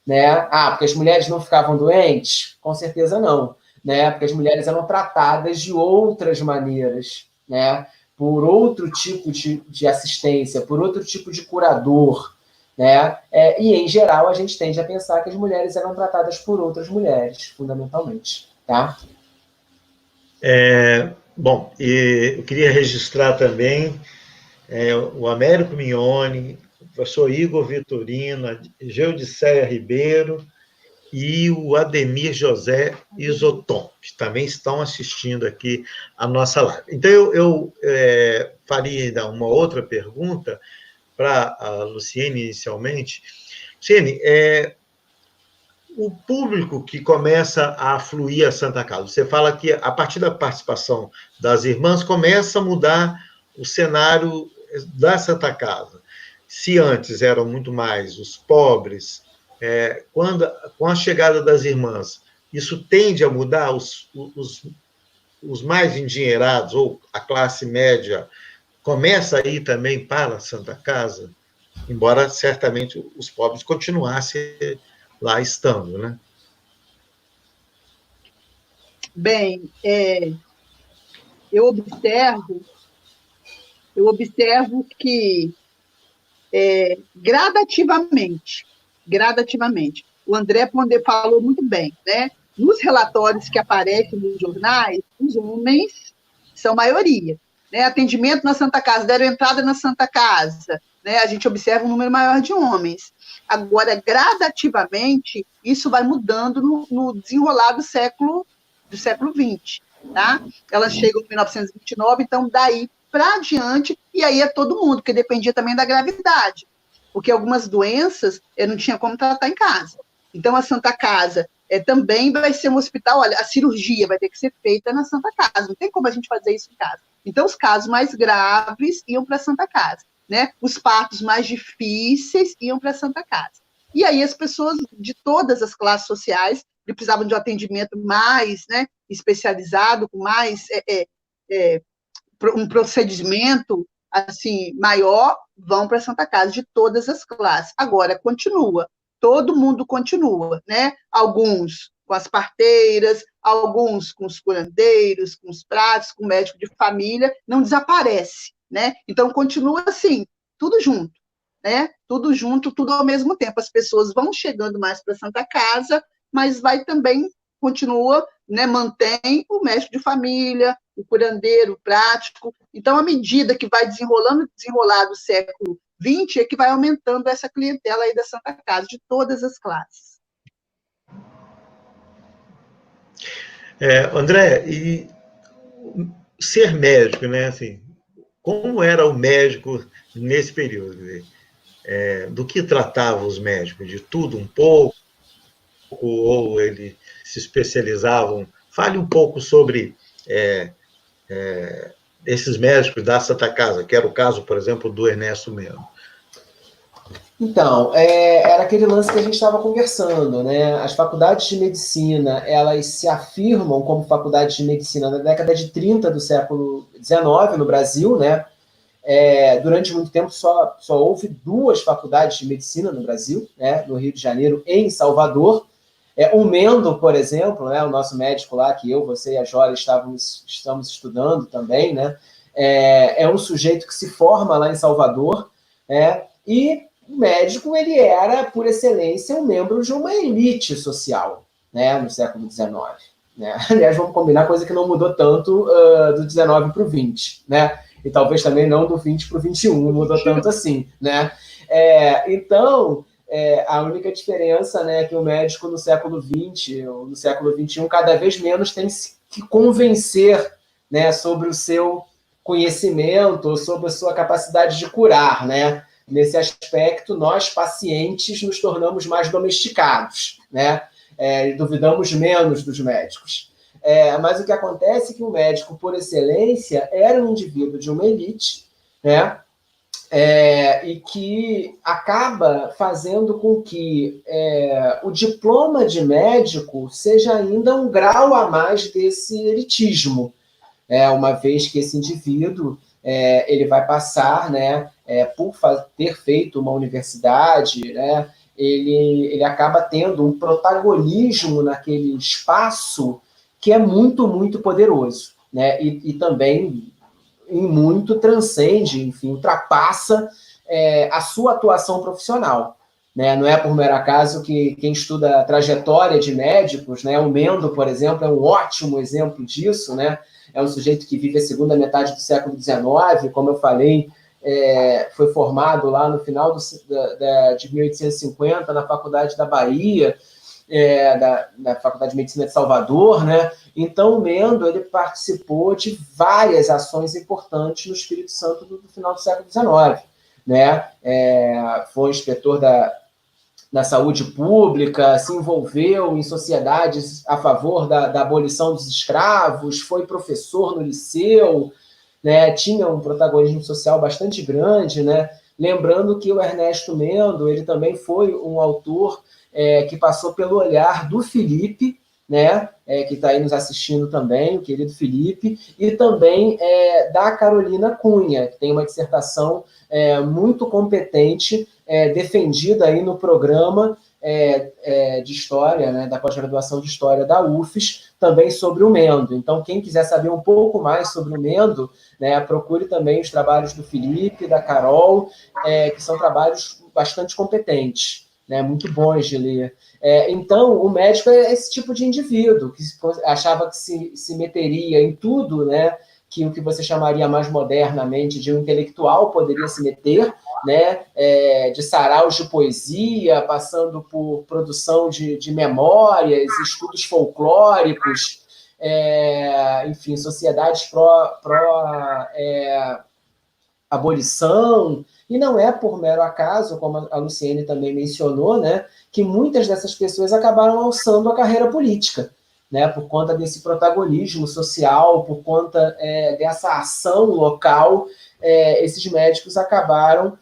C: né? Porque as mulheres não ficavam doentes? Com certeza não, né? Porque as mulheres eram tratadas de outras maneiras, né? Por outro tipo de assistência, por outro tipo de curador, né? E, em geral, a gente tende a pensar que as mulheres eram tratadas por outras mulheres, fundamentalmente, tá?
A: Bom, e eu queria registrar também o Américo Mignoni, o professor Igor Vitorino, a Geudicéia Ribeiro e o Ademir José Isoton, que também estão assistindo aqui a nossa live. Então, eu faria ainda uma outra pergunta para a Luciene, inicialmente. Luciene, o público que começa a afluir a Santa Casa, você fala que a partir da participação das irmãs começa a mudar o cenário da Santa Casa. Se antes eram muito mais os pobres, com a chegada das irmãs, isso tende a mudar os mais endinheirados, ou a classe média, começa a ir também para a Santa Casa, embora certamente os pobres continuassem lá estando, né?
B: Bem, eu observo que gradativamente, o André Pondé falou muito bem, né? Nos relatórios que aparecem nos jornais, os homens são maioria, né? Atendimento na Santa Casa, deram entrada na Santa Casa, né? A gente observa um número maior de homens. Agora, gradativamente, isso vai mudando no desenrolar do século XX, tá? Elas chegam em 1929, então daí para adiante, e aí é todo mundo, porque dependia também da gravidade, porque algumas doenças eu não tinha como tratar em casa. Então, a Santa Casa também vai ser um hospital, olha, a cirurgia vai ter que ser feita na Santa Casa, não tem como a gente fazer isso em casa. Então, os casos mais graves iam para a Santa Casa, né? Os partos mais difíceis iam para a Santa Casa. E aí as pessoas de todas as classes sociais que precisavam de um atendimento mais, né, especializado, com mais um procedimento assim maior, vão para a Santa Casa de todas as classes. Agora, continua, todo mundo continua, né? Alguns com as parteiras, alguns com os curandeiros, com os pratos, com o médico de família, não desaparece, né? Então, continua assim, tudo junto, né? Tudo junto, tudo ao mesmo tempo. As pessoas vão chegando mais para a Santa Casa, mas vai também, continua, né? Mantém o médico de família, o curandeiro, o prático. Então, à medida que vai desenrolar do século XX, é que vai aumentando essa clientela aí da Santa Casa, de todas as classes.
A: André, e ser médico, né? Assim, como era o médico nesse período? Do que tratavam os médicos? De tudo um pouco? Ou eles se especializavam? Fale um pouco sobre esses médicos da Santa Casa, que era o caso, por exemplo, do Ernesto mesmo?
C: Então, era aquele lance que a gente estava conversando, né? As faculdades de medicina, elas se afirmam como faculdades de medicina na década de 30 do século XIX no Brasil, né? Durante muito tempo só houve 2 faculdades de medicina no Brasil, né? No Rio de Janeiro e em Salvador. O Mendo, por exemplo, né? O nosso médico lá, que eu, você e a Jória estamos estudando também, né? É um sujeito que se forma lá em Salvador, e o médico, ele era, por excelência, um membro de uma elite social, né, no século XIX. Né? Aliás, vamos combinar, coisa que não mudou tanto do 19 para o 20, né? E talvez também não do 20 para o 21, mudou tanto assim, né? Então, a única diferença, né, é que o médico no século XX ou no século XXI cada vez menos tem que convencer, né, sobre o seu conhecimento ou sobre a sua capacidade de curar, né? Nesse aspecto, nós, pacientes, nos tornamos mais domesticados, né? Duvidamos menos dos médicos. Mas o que acontece é que o médico, por excelência, era um indivíduo de uma elite, né? E que acaba fazendo com que o diploma de médico seja ainda um grau a mais desse elitismo, uma vez que esse indivíduo ele vai passar, né, por ter feito uma universidade, né, ele acaba tendo um protagonismo naquele espaço que é muito, muito poderoso, né, e também em muito transcende, enfim, ultrapassa a sua atuação profissional. Né? Não é por mero acaso que quem estuda a trajetória de médicos, né, o Mendo, por exemplo, é um ótimo exemplo disso, né? É um sujeito que vive a segunda metade do século XIX, como eu falei, foi formado lá no final de 1850 na Faculdade da Bahia, da Faculdade de Medicina de Salvador, né? Então, o Mendo, ele participou de várias ações importantes no Espírito Santo do final do século XIX, né? Foi inspetor da saúde pública, se envolveu em sociedades a favor da abolição dos escravos, foi professor no liceu, né? Tinha um protagonismo social bastante grande, né? Lembrando que o Ernesto Mendo, ele também foi um autor que passou pelo olhar do Felipe, né? Que está aí nos assistindo também, o querido Felipe, e também da Carolina Cunha, que tem uma dissertação muito competente, defendida aí no programa de História, né, da pós-graduação de História da UFES, também sobre o Mendo. Então, quem quiser saber um pouco mais sobre o Mendo, né, procure também os trabalhos do Felipe, da Carol, que são trabalhos bastante competentes, né, muito bons de ler. Então, o médico é esse tipo de indivíduo, que achava que se meteria em tudo, né, que o que você chamaria mais modernamente de um intelectual poderia se meter, né, de saraus de poesia, passando por produção de memórias, estudos folclóricos, enfim, sociedades pró-abolição, e não é por mero acaso, como a Luciene também mencionou, né, que muitas dessas pessoas acabaram alçando a carreira política, né, por conta desse protagonismo social, por conta dessa ação local, esses médicos acabaram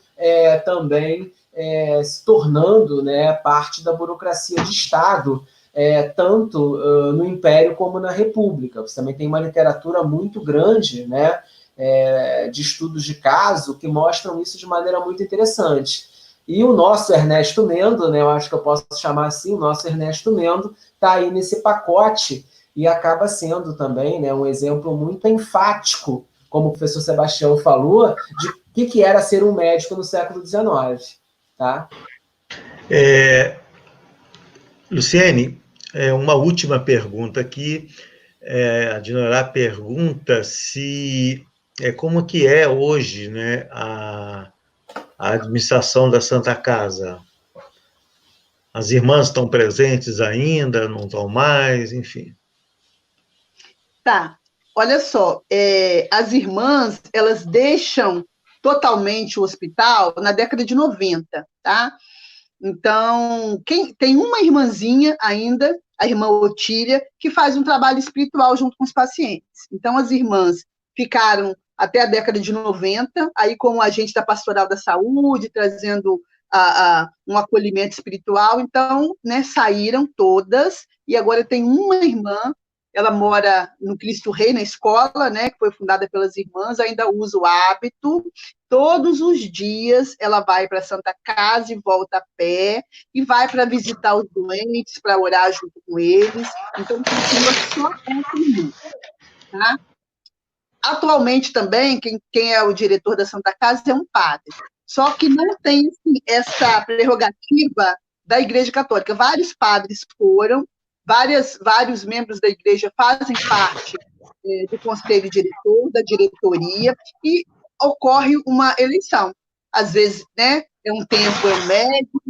C: também se tornando, né, parte da burocracia de Estado, tanto no Império como na República. Você também tem uma literatura muito grande, né, de estudos de caso que mostram isso de maneira muito interessante. E o nosso Ernesto Mendo, né, eu acho que eu posso chamar assim, o nosso Ernesto Mendo está aí nesse pacote e acaba sendo também, né, um exemplo muito enfático, como o professor Sebastião falou, de que era ser um médico no século XIX. Tá?
A: Luciene, uma última pergunta aqui. A Dinorá pergunta como que é hoje, né, a administração da Santa Casa. As irmãs estão presentes ainda, não estão mais, enfim.
B: Tá, olha só, as irmãs, elas deixam totalmente o hospital na década de 90, tá? Então, tem uma irmãzinha ainda a irmã Otília, que faz um trabalho espiritual junto com os pacientes. Então, as irmãs ficaram até a década de 90, aí como agente da Pastoral da Saúde, trazendo um acolhimento espiritual, então, né, saíram todas, e agora tem uma irmã, ela mora no Cristo Rei, na escola, né, que foi fundada pelas irmãs, ainda usa o hábito, todos os dias ela vai para a Santa Casa e volta a pé, e vai para visitar os doentes, para orar junto com eles, então continua só essa irmã, tá? Atualmente também, quem é o diretor da Santa Casa é um padre, só que não tem assim, essa prerrogativa da Igreja Católica. Vários padres foram, vários membros da Igreja fazem parte do conselho diretor, da diretoria, e ocorre uma eleição. Às vezes, né, um tempo é o médico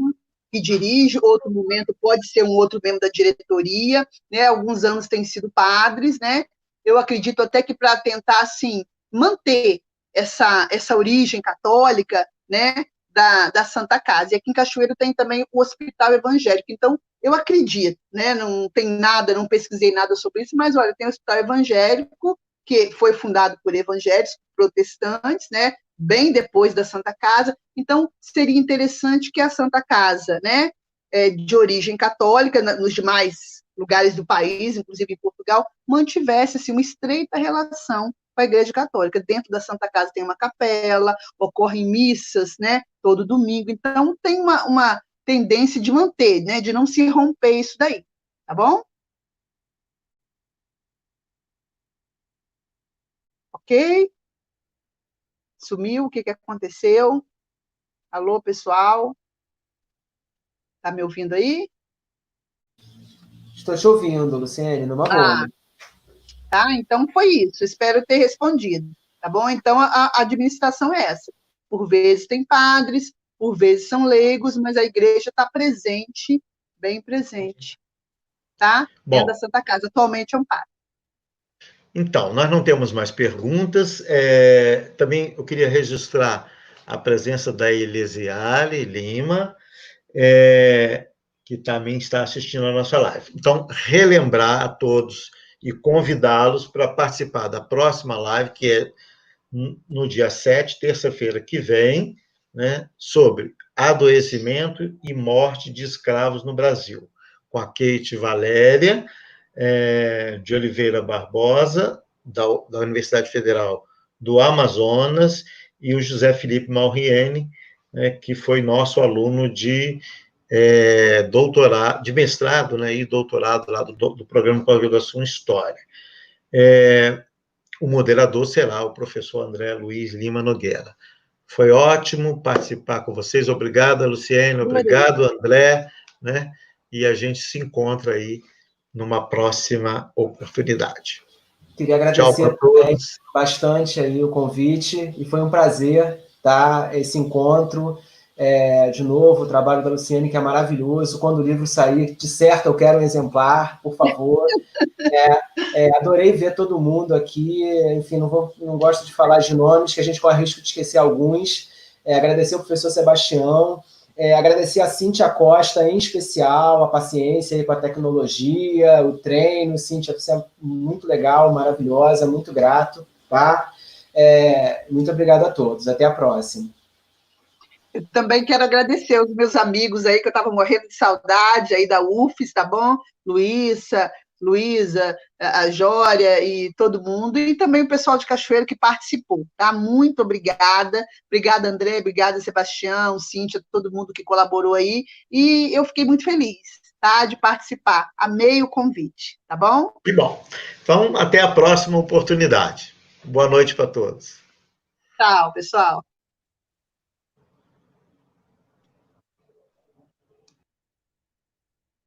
B: que dirige, outro momento pode ser um outro membro da diretoria, né, alguns anos têm sido padres, né, eu acredito até que para tentar, assim, manter essa origem católica, né, da Santa Casa. E aqui em Cachoeiro tem também o Hospital Evangélico. Então, eu acredito, né, não tem nada, não pesquisei nada sobre isso, mas, olha, tem o Hospital Evangélico, que foi fundado por evangélicos protestantes, né, bem depois da Santa Casa. Então, seria interessante que a Santa Casa, né, de origem católica, nos demais lugares do país, inclusive em Portugal, mantivesse assim, uma estreita relação com a Igreja Católica. Dentro da Santa Casa tem uma capela, ocorrem missas, né, todo domingo, então tem uma tendência de manter, né, de não se romper isso daí, tá bom? Ok? Sumiu, o que aconteceu? Alô, pessoal? Tá me ouvindo aí?
C: Estou te ouvindo, Luciene, numa boa.
B: Tá? Então, foi isso. Espero ter respondido. Tá bom? Então, a administração é essa. Por vezes tem padres, por vezes são leigos, mas a igreja está presente, bem presente. Tá? Dentro da Santa Casa. Atualmente é um padre.
A: Então, nós não temos mais perguntas. Também eu queria registrar a presença da Elisiale Lima, que também está assistindo a nossa live. Então, relembrar a todos e convidá-los para participar da próxima live, que é no dia 7, terça-feira que vem, né, sobre adoecimento e morte de escravos no Brasil, com a Kate Valéria, de Oliveira Barbosa, da Universidade Federal do Amazonas, e o José Felipe Malriene, né, que foi nosso aluno de doutorado, de mestrado, né, e doutorado lá do programa de pós-graduação em História. O moderador será o professor André Luiz Lima Nogueira. Foi ótimo participar com vocês. Obrigado, Luciene. Obrigado, André. Né? E a gente se encontra aí numa próxima oportunidade.
C: Queria agradecer bastante aí o convite, e foi um prazer, tá, esse encontro. De novo, o trabalho da Luciene, que é maravilhoso. Quando o livro sair, de certo, eu quero um exemplar, por favor. Adorei ver todo mundo aqui. Enfim, não gosto de falar de nomes, que a gente corre risco de esquecer alguns. Agradecer ao professor Sebastião, agradecer a Cíntia Costa, em especial, a paciência aí com a tecnologia, o treino. Cíntia, você é muito legal, maravilhosa, muito grato, tá? Muito obrigado a todos. Até a próxima.
B: Eu também quero agradecer aos meus amigos aí, que eu estava morrendo de saudade aí da UFES, tá bom? Luísa, a Jória e todo mundo, e também o pessoal de Cachoeiro que participou, tá? Muito obrigada. Obrigada, André, obrigada, Sebastião, Cíntia, todo mundo que colaborou aí, e eu fiquei muito feliz, tá? De participar. Amei o convite, tá bom?
A: Que bom. Então, até a próxima oportunidade. Boa noite para todos.
B: Tchau, pessoal.